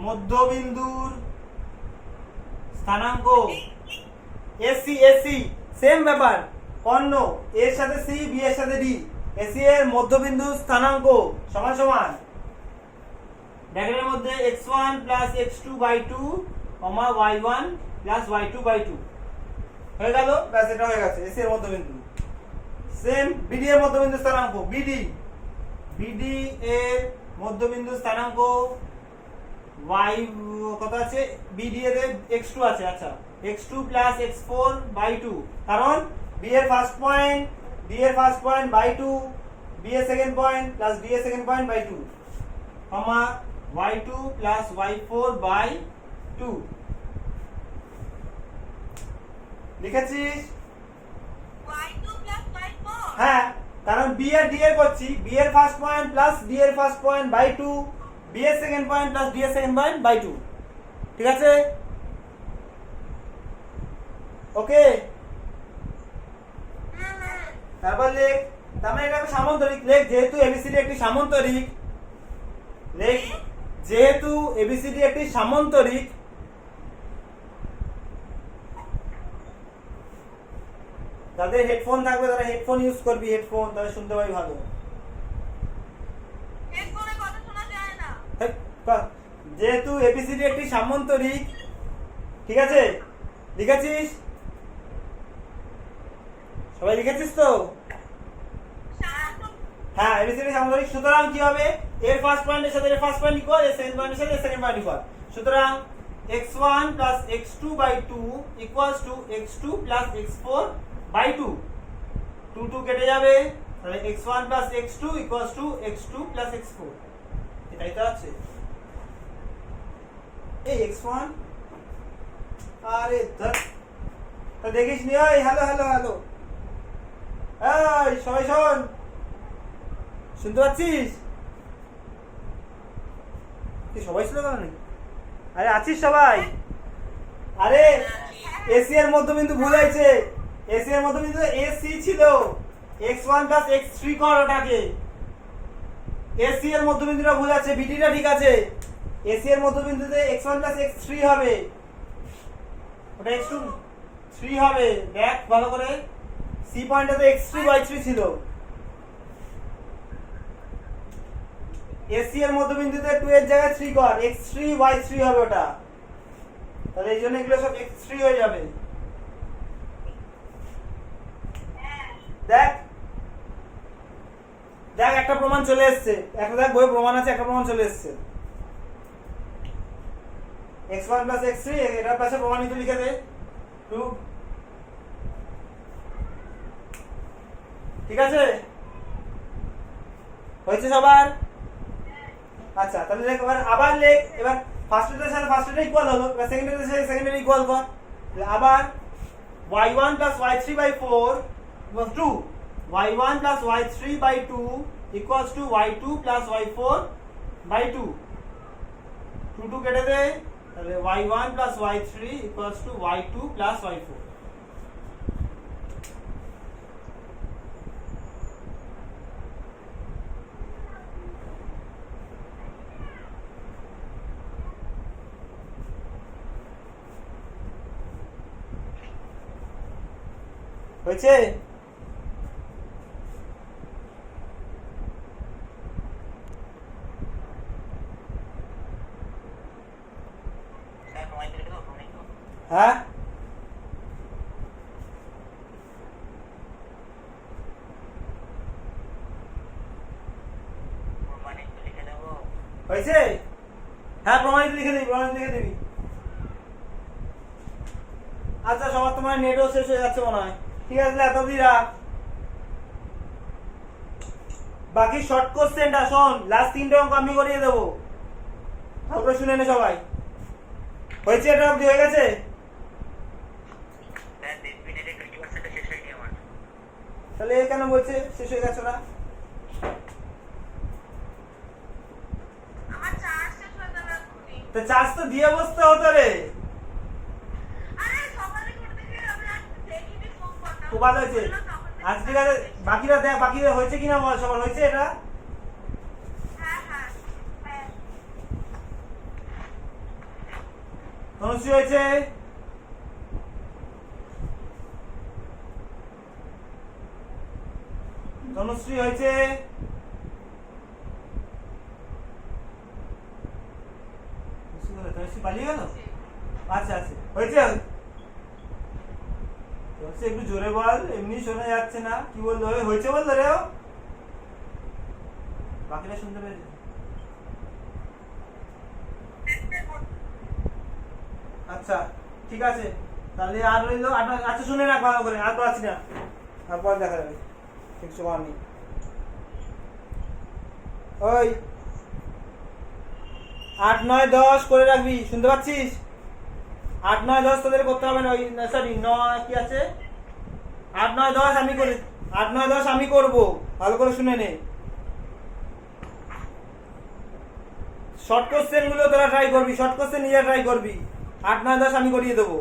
মধ্যবিন্দুর স্থানাঙ্ক, এসি এসি সেম ব্যাপার, কর্ণ এর সাথে সি, বি এর সাথে ডি। এসি এর মধ্যবিন্দু স্থানাঙ্ক সমান সমান ব্র্যাকেটের মধ্যে x1 x2/2, y1 y2/2 হয়ে গেল। ব্যাস, এটা হয়ে গেছে এসি এর মধ্যবিন্দু। সেম বিডি এর মধ্যবিন্দু স্থানাঙ্ক, বিডি, বিডি এর মধ্যবিন্দু স্থানাঙ্ক y কত আছে? বিডি এর x2 আছে। আচ্ছা, x2 x4/2, কারণ b এর ফার্স্ট পয়েন্ট, d এর ফার্স্ট পয়েন্ট বাই 2, b এর সেকেন্ড পয়েন্ট প্লাস d এর second point by 2, comma y2 y4/2 লিখেছিস? y2 plus y4 হ্যাঁ, কারণ b এর d এর করছি, b এর ফার্স্ট পয়েন্ট প্লাস d এর ফার্স্ট পয়েন্ট বাই 2, b এর সেকেন্ড পয়েন্ট প্লাস d এর সেকেন্ড পয়েন্ট বাই 2। ঠিক আছে, ওকে। তারপর লেখ, তার মানে এটা একটা সামান্তরিক। লেখ, যেহেতু এবিসিডি একটি সামান্তরিক, লেখ যেহেতু এবিসিডি একটি সামান্তরিক, যাদের হেডফোন থাকবে তারা হেডফোন ইউজ করবি, হেডফোন, তাহলে শুনতে পাবি ভালো। এরপরে কথা শোনা যায় না। যেহেতু এবিসিডি একটি সামান্তরিক, ঠিক আছে, লিখেছিস? সবাই লিখেছিস তো? হ্যাঁ, এবিসিডি সামান্তরিক। সুতরাং কি হবে? এর ফার্স্ট পয়েন্টের সাথে এর ফার্স্ট পয়েন্ট ইকুয়াল, এর সেকেন্ড পয়েন্টের সাথে এর সেকেন্ড পয়েন্ট ইকুয়াল। সুতরাং x1 x2/2 equals to x2 x4/2। 2 2 কেটে যাবে, তাহলে x1 x2 equals to x2 x4। এটাই তো আছে। এই x1, আরে ধর, তো দেখিস নি? ওই হ্যালো হ্যালো হ্যালো, এই সবাই শোন, শুনতে পাচ্ছিস? সবাই শুনে গেল নাকি? আরে আছিস সবাই? আরে এসি এর মধ্যবিন্দু ভুল হয়েছে। এসি এর মধ্যবিন্দু এসি ছিল, x1 x3 কর ওটাকে। এসি এর মধ্যবিন্দুটা ভুল আছে, বিডিটা ঠিক আছে। এসি এর মধ্যবিন্দুতে x1 x3 হবে, ওটা x2 3 হবে। দেখ ভালো করে, সি পয়েন্টটাতে x3 y3 ছিল। এসি এর মধ্যবিন্দুতে 2 এর জায়গায় 3 কর, x3 y3 হবে ওটা। তাহলে এই জন্য এগুলো সব x3 হয়ে যাবে। দেখ দেখ একটা প্রমাণ চলে এসেছে, একটা দেখ বই প্রমাণ আছে, একটা প্রমাণ চলে এসেছে। x1 x3 এটার পাশে প্রমাণিত লিখে দে, প্রুভ। ঠিক আছে, হয়েছে সবার? আচ্ছা তাহলে দেখ এবার আবার লেখ। এবার ফার্স্টের সাথে ফার্স্টের ইকুয়াল হলো, এবার সেকেন্ডের সাথে সেকেন্ডের ইকুয়াল কর। আবার y1 y3 by 4 equals to y1 y3 by 2 equals to y2 y4 by 2। 2 কেটে দে, তাহলে y1 y3 equals to y2 y4। হয়েছে? স্যার প্রমাণ করে দেবো, প্রমাণিত। হ্যাঁ প্রমাণিত লিখে দেবো। হয়েছে? হ্যাঁ প্রমাণিত লিখে দিবি, প্রমাণিত লিখে দিবি। আচ্ছা সবার তোমার নেটও শেষ হয়ে যাচ্ছে মনে হয়। ঠিক আছে এত অবধি রাখ। বাকি শর্ট কোশ্চেনটা শোন, লাস্ট 3টে অঙ্ক আমি করিয়ে দেবো, তারপরে শুনে নে সবাই। হয়েছে? এটা অবধি হয়ে গেছে? স্যার 10 মিনিটে 20% শেষ হয়নি আমার। তাহলে এ কেন বলছে শেষ হয়ে গেছে না? আমার চার্জ শেষ হয়ে যাবে এক্ষুনি। তা চার্জ তো দিয়ে বসতে হতো রে। আরে সকালে করতে গিয়ে আমি আর দেখিনি ফোন করলাম। খুব ভালো হয়েছে। আচ্ছা ঠিক আছে, বাকিরা দেখ, বাকিরা হয়েছে কিনা বল, সবার হয়েছে এটা? হ্যাঁ হ্যাঁ হ্যাঁ। তনুশ্রী হয়েছে? তনুশ্রী হয়েছে? তনুশ্রী পালিয়ে গেল? আচ্ছা আচ্ছা হয়েছে। তনুশ্রী একটু জোরে বল, এমনি শোনা যাচ্ছে না। কি বললো? হয়েছে বললো রে ও? বাকিরা শুনতে পেয়েছে? আচ্ছা ঠিক আছে, তাহলে আর রইলো আচ্ছা শুনে রাখ ভালো করে, আর পড়াচ্ছি না, তারপর দেখা যাবে, কিছু করার নেই। ওই 8 9 10 করে রাখবি, শুনতে পাচ্ছিস? 8 9 10 তোদের করতে হবে না, ওই সরি 9 কি আছে, 8 9 10 আমি করি, 8 9 10 আমি করবো, ভালো করে শুনে নে। শর্ট কোশ্চেন গুলো তোরা ট্রাই করবি, শর্ট কোশ্চেন নিজে ট্রাই করবি। 8 9 10 আমি করিয়ে দেবো,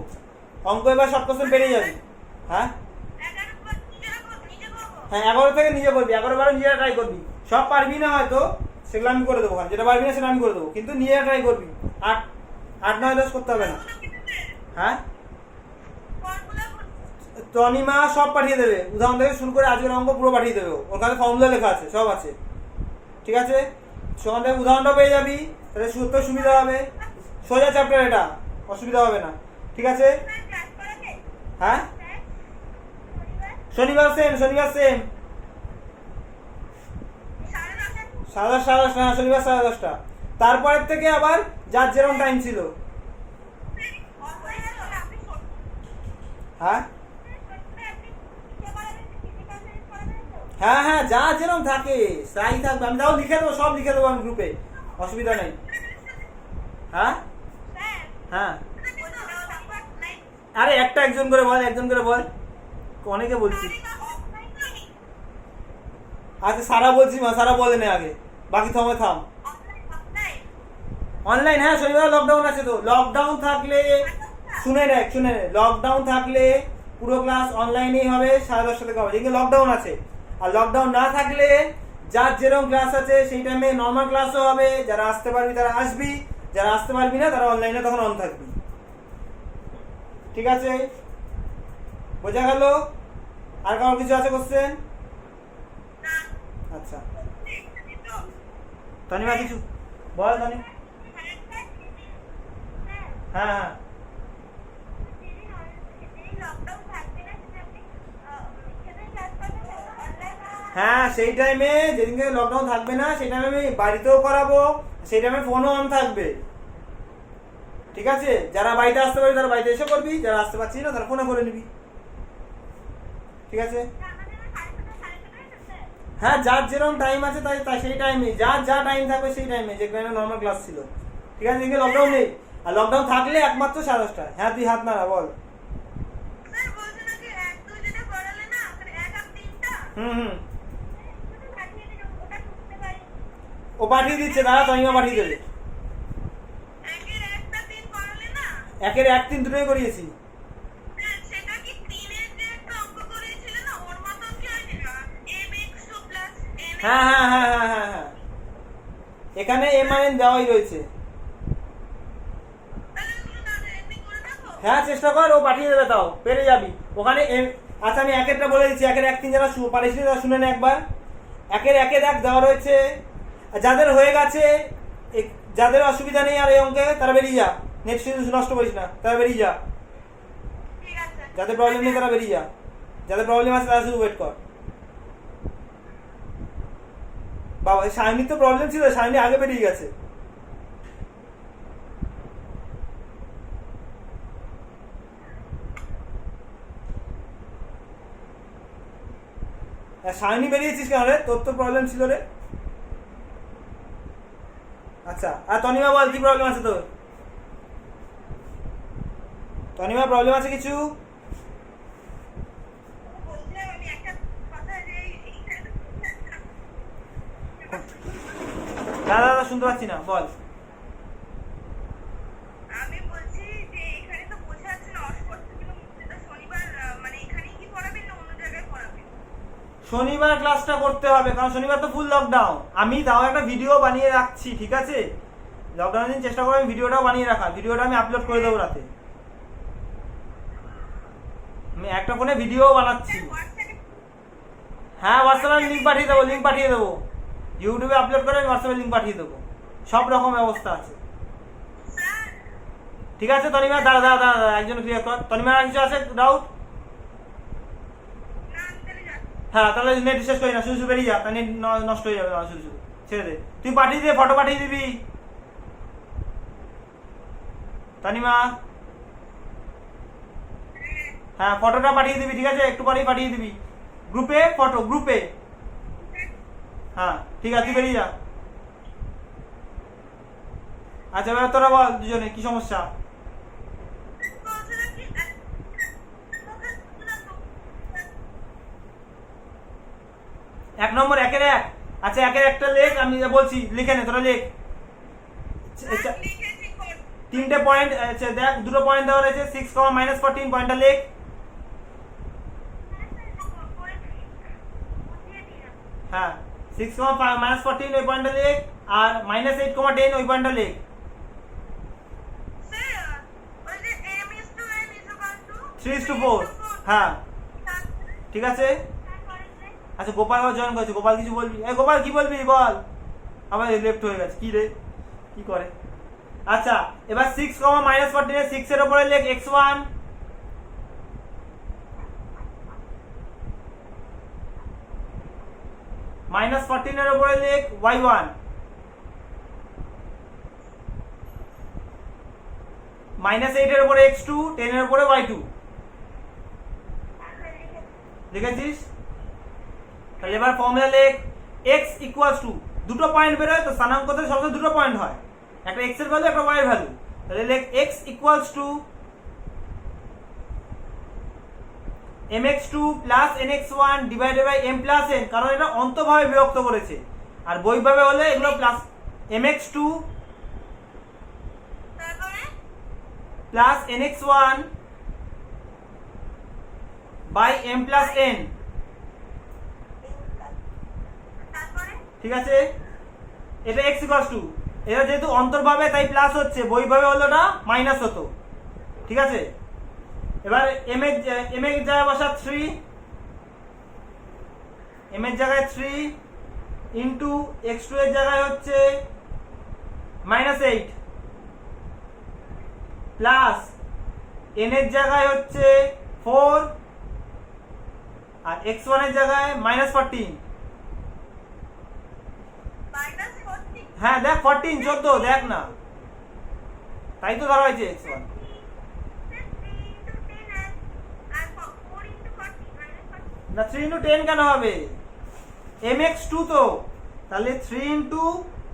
অঙ্ক এবার শর্ট কোশ্চেন পেরিয়ে যাবি। হ্যাঁ 11 বার নিজে করবো। হ্যাঁ 11 থেকে নিজে করবি, 11 বারো নিজে ট্রাই করবি। সব পারবি না হয়তো, সেগুলো আমি করে দেবো, যেটা পারবি না সেটা আমি করে দেবো, কিন্তু নিজে ট্রাই করবি। 8 9 10 করতে হবে না। হ্যাঁ তনিমা সব পাঠিয়ে দেবে, উদাহরণ থেকে শুরু করে আজকের অঙ্ক পুরো পাঠিয়ে দেবে, ওর কাছে ফর্মুলা লেখা আছে, সব আছে। ঠিক আছে, সেখান থেকে উদাহরণটা পেয়ে যাবি, তাহলে শুনতে সুবিধা হবে। সোজা চ্যাপ্টার, এটা অসুবিধা হবে না। ঠিক আছে? হ্যাঁ শনিবার সেম, শনিবার সেম 10:30 হ্যাঁ শনিবার 10:30। তারপরের থেকে আবার যার যেরকম টাইম ছিল। হ্যাঁ হ্যাঁ হ্যাঁ যা যেরকম থাকে তাই থাকবে, আমি তাও লিখে দেবো, সব লিখে দেবো আমি গ্রুপে, অসুবিধা নেই। হ্যাঁ হ্যাঁ আরে একটা একজন করে বল, একজন করে বল, অনেকে বলছি। আচ্ছা সারা বলছি, মা সারা বলে নে আগে, বাকি থামে থাম। অনলাইন হ্যাঁ শনিবার লকডাউন আছে তো, লকডাউন থাকলে শুনে নে, লকডাউন থাকলে পুরো ক্লাস অনলাইনেই হবে, 10:30 থেকে হবে, যেহেতু লকডাউন আছে। আর লকডাউন না থাকলে যার যেরকম ক্লাস আছে সেই টাইমে নর্মাল ক্লাসও হবে, যারা আসতে পারবি তারা আসবি, যারা আসতে পারবি না তারা অনলাইনে তখন অন থাকবি। ঠিক আছে, বোঝা গেল? আর কারোর কিছু আছে কোশ্চেন? না আচ্ছা, তো তনিমা কিছু বল। তনি হ্যাঁ হ্যাঁ লকডাউন থাকবে না সেখানে ক্লাস করবে অনলাইন। হ্যাঁ, সেই টাইমে যেদিনকে লকডাউন থাকবে না সেই টাইমে আমি বাড়িতেও করাবো, সেই টাইমে ফোনও অন থাকবে। ঠিক আছে, যারা বাড়িতে আসতে পারবি তারা বাড়িতে এসে করবি, যারা আসতে পারছিস না তারা ফোনে করে নিবি। ঠিক আছে, হ্যাঁ যার যেরকম টাইম আছে তাই তাই সেই টাইমে, যার যা টাইম থাকবে সেই টাইমে, যে টাইমে নর্মাল ক্লাস ছিল। ঠিক আছে, যেদিনকে লকডাউন নেই, আর লকডাউন থাকলে একমাত্র 10:30টায়। হ্যাঁ তুই হাত নাড়া, বল। স্যার বলছে নাকি 1-2 যেটা করালে না ওখানে 1 আর 3টা হুম পাঠিয়ে দিন, ওটা করতে পারি। ও পাঠিয়ে দিচ্ছে, দাঁড়া তনিমা পাঠিয়ে দেবে। 1-এর 1টা 3 করালে না, 1-এর 1-3 দুটোই করিয়েছি। হ্যাঁ, সেটা কি 3-এর যে একটা অঙ্ক করিয়েছিল না ওর মতন কি হয় mx2 প্লাস n। হ্যাঁ হ্যাঁ হ্যাঁ হ্যাঁ হ্যাঁ হ্যাঁ, এখানে MIN দেওয়াই রয়েছে। তাহলে ওগুলো না এমনি করে দেখো। হ্যাঁ চেষ্টা কর, ও পাঠিয়ে দেবে, তাও পেরে যাবি ওখানে। আচ্ছা আমি 1-এরটা বলে দিচ্ছি, 1-এর 1-3 যারা পারিস তারা শুনে নে একবার। 1-এর 1-এ দেখ দেওয়া রয়েছে, আর যাদের হয়ে গেছে, যাদের অসুবিধা নেই আর এই অঙ্কে তারা বেরিয়ে যা, নেট শুধু নষ্ট করিস না, তারা বেরিয়ে যা। ঠিক আছে, যাদের প্রবলেম নেই তারা বেরিয়ে যা, যাদের প্রবলেম আছে তারা শুধু ওয়েট কর। বাবা সায়নির তো প্রবলেম ছিল, সায়নি আগে বেরিয়ে গেছে। সায়নি বেরিয়েছিস কেন রে? তোর তো প্রবলেম ছিল রে। আচ্ছা, আর তনিমা বল কি প্রবলেম আছে তোর? তনিমা প্রবলেম আছে কিছু? বলছিলাম আমি একটা কথা যে এইখানে দাদা দাদা শুনতে পাচ্ছি না, বল। আমি বলছি যে এখানে তো বোঝা যাচ্ছে না অস্পষ্ট ছিল, সেটা শনিবার মানে এখানেই কি পড়াবেন না অন্য জায়গায় পড়াবেন? শনিবার ক্লাসটা করতে হবে, কারণ শনিবার তো ফুল লকডাউন। আমি তাও একটা ভিডিও বানিয়ে রাখছি, ঠিক আছে? লকডাউনের দিন চেষ্টা করবো আমি ভিডিওটাও বানিয়ে রাখা, ভিডিওটা আমি আপলোড করে দেবো রাতে। আমি একটা ফোনে ভিডিও বানাচ্ছি। হোয়াটসঅ্যাপে হ্যাঁ হোয়াটসঅ্যাপে আমি লিঙ্ক পাঠিয়ে দেবো, লিঙ্ক পাঠিয়ে দেবো। ইউটিউবে আপলোড করে আমি হোয়াটসঅ্যাপে লিঙ্ক পাঠিয়ে দেবো, সব রকম ব্যবস্থা আছে। স্যার ঠিক আছে তনিমা, দাঁড়া দাঁড়া দাঁড়া দাঁড়া, একজন ক্লিয়ার কর। তনিমা আর কিছু আছে ডাউট? না আমি তাহলে যাচ্ছি। হ্যাঁ তাহলে নেট শেষ করি না, শুধু শুধু বেরিয়ে যা, তাহলে নেট নষ্ট হয়ে যাবে। শুধু শুধু ছেড়ে দে, তুই পাঠিয়ে দে, ফটো পাঠিয়ে দিবি। তানিমা হ্যাঁ ফটোটা পাঠিয়ে দিবি, ঠিক আছে? একটু পরেই পাঠিয়ে দিবি গ্রুপে, ফটো গ্রুপে। হ্যাঁ ঠিক আছে, তুই বেরিয়ে যা। আচ্ছা এবার তোরা বল দুজনে কি সমস্যা। বলছে নাকি এক নম্বর 1-এর 1। আচ্ছা 1-এর 1টা লেখ, আমি যা বলছি লিখে নে, তোরা লেখ। লিখেছি কোড 3টে পয়েন্ট, আচ্ছা দেখ দুটো পয়েন্ট দেওয়া রয়েছে, 6, -14 পয়েন্টটা লেখ। হ্যাঁ 6, -14 ওই পয়েন্টটা লেখ, আর -8, 10 ওই পয়েন্টটা লেখ। স্যার ওই যে m/n 3:4 হ্যাঁ ঠিক আছে। আচ্ছা গোপাল জয়েন করেছে, গোপাল কিছু বলবি? এই গোপাল কি বলবি বল, আবার লেফট হয়ে গেছে, কি রে কি করে? আচ্ছা এবার 6, -14 এর 6 এর উপরে লেখ x1, -14 এর উপরে লেখ y1, -8 এর উপরে x2, 10 এর উপরে y2। লিখেছিস? তাহলে এবার ফর্মুলা লেখ, x = দুটো পয়েন্ট বেরোয় তো, স্থানাঙ্কতে সবসময় দুটো পয়েন্ট হয়, একটা x এর ভ্যালু একটা y এর ভ্যালু। তাহলে লেখ x = mx2 + nx1 / m + n, কারণ এটা অন্তভাবে বিভক্ত করেছে, আর বৈভাবে হলে এগুলো প্লাস mx2 তারপরে + nx1 / m + n। তারপরে ঠিক আছে, এটা x ইকুয়ালস টু, এটা যেহেতু অন্তর্ভাবে তাই প্লাস হচ্ছে, বহির্ভাবে হলো না মাইনাস হতো। ঠিক আছে, এবার m এর জায়গায় বসা 3, m এর জায়গায় 3 ইন্টু x2 এর জায়গায় হচ্ছে -8 প্লাস n এর জায়গায় হচ্ছে 4 আর x1 এর জায়গায় -14। -40 হ্যাঁ দেখ 14 14 দেখ না, তাই তো ধরা হয়েছে x1। না 3 ইন্টু 10 কেন হবে, mx2 তো, তাহলে 3 ইন্টু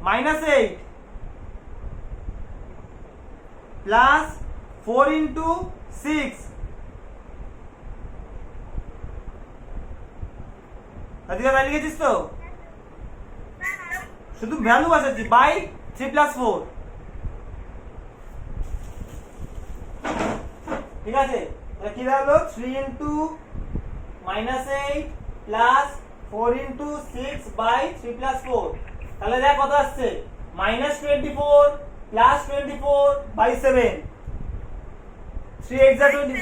-8 প্লাস 4 ইন্টু 6, আজকে তাই লিখেছিস তো, শুধু ভ্যালু বসাচ্ছি বাই 3 প্লাস 4। ঠিক আছে, তাহলে কি দাঁড়ালো 3 into -8 plus 4 into 6 by 3 plus 4। তাহলে দেখ কত আসছে, -24 প্লাস 24 বাই 7। 3 এক্সাক্ট 20,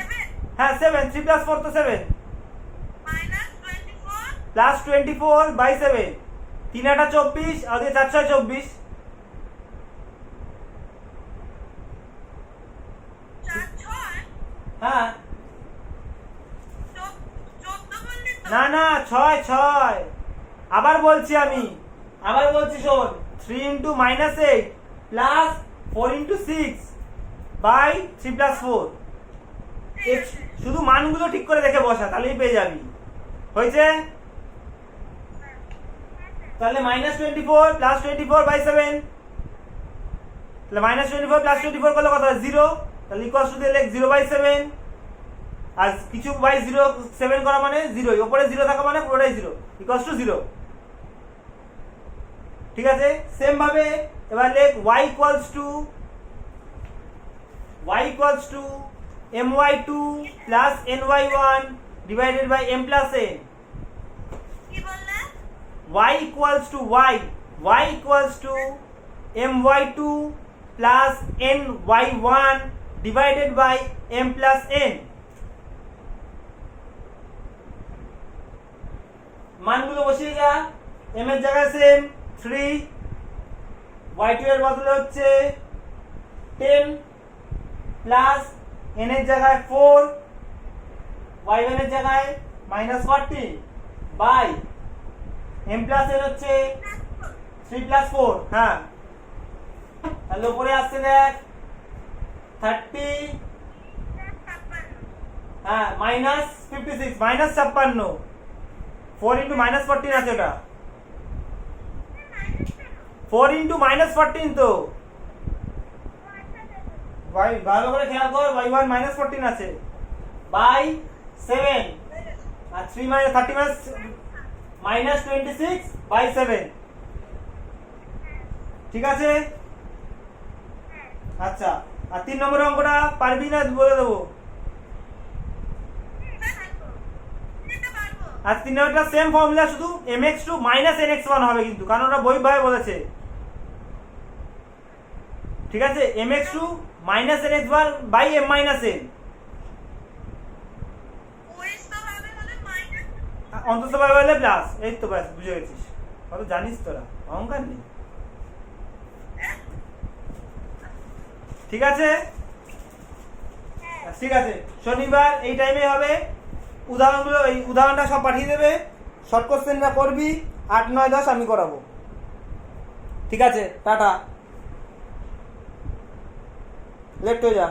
হ্যাঁ 7, 3 প্লাস 4 তো 7 -24 প্লাস 24 বাই 7। 3 8 24 আর 4 6 24। 4 হ্যাঁ 14 বললি তো? না না 6 6, আবার বলছি শোন, 3 into -8 plus 4 into 6 by 3 plus 4। শুধু মানগুলো ঠিক করে দেখে বসা, তাহলেই পেয়ে যাবি। হয়েছে, তাহলে -24 প্লাস 24 বাই 7, তাহলে -24 প্লাস 24 করলে কত হয় 0, তাহলে ইকুয়ালস টু দিলে 0 বাই 7, আর কিছু বাই 0 7 করা মানে 0, উপরে 0 থাকা মানে পুরোটাই 0, ইকুয়ালস টু 0। ঠিক আছে, সেম ভাবে এবার লেখ y equals to my2 plus ny1 divided by m plus n। কি বললে? y equals to my2 plus ny1 divided by m plus n। মানগুলো বসিয়ে যা, m এর জায়গায় সেম 3, y2 এর বদলে হচ্ছে 10 প্লাস n এর জায়গায় 4, y1 এর জায়গায় -40 বাই m প্লাস n হচ্ছে 3 প্লাস 4। হ্যাঁ, তাহলে উপরে আসছে দেখ 30, হ্যাঁ -56 -56, 4 ইন্টু -14 আছে ওটা, 4 ইন্টু -14 তো, ভালো করে খেয়াল কর, y1 -14 আছে বাই 7 আর 3 30 -26 বাই 7। ঠিক আছে, আচ্ছা, আর 3 নম্বরের অঙ্কটা পারবি না বলে দেবো। আর 3 নম্বরটা সেম ফর্মুলা, শুধু mx2 nx1 হবে কিন্তু, কারণ ওরা বইভাবে বলেছে। ঠিক আছে, mx2 nx1 by m n। অন্ততভাবে হলে প্লাস, এই তো ব্যাস বুঝে গেছিস, কত জানিস তোরা, অহংকার নেই। ঠিক আছে, ঠিক আছে, শনিবার এই টাইমে হবে উদাহরণগুলো, এই উদাহরণটা সব পাঠিয়ে দেবে, শর্ট কোশ্চেনটা করবি, 8 9 10 আমি করাবো। ঠিক আছে, টাটা, লেফট হয়ে যা।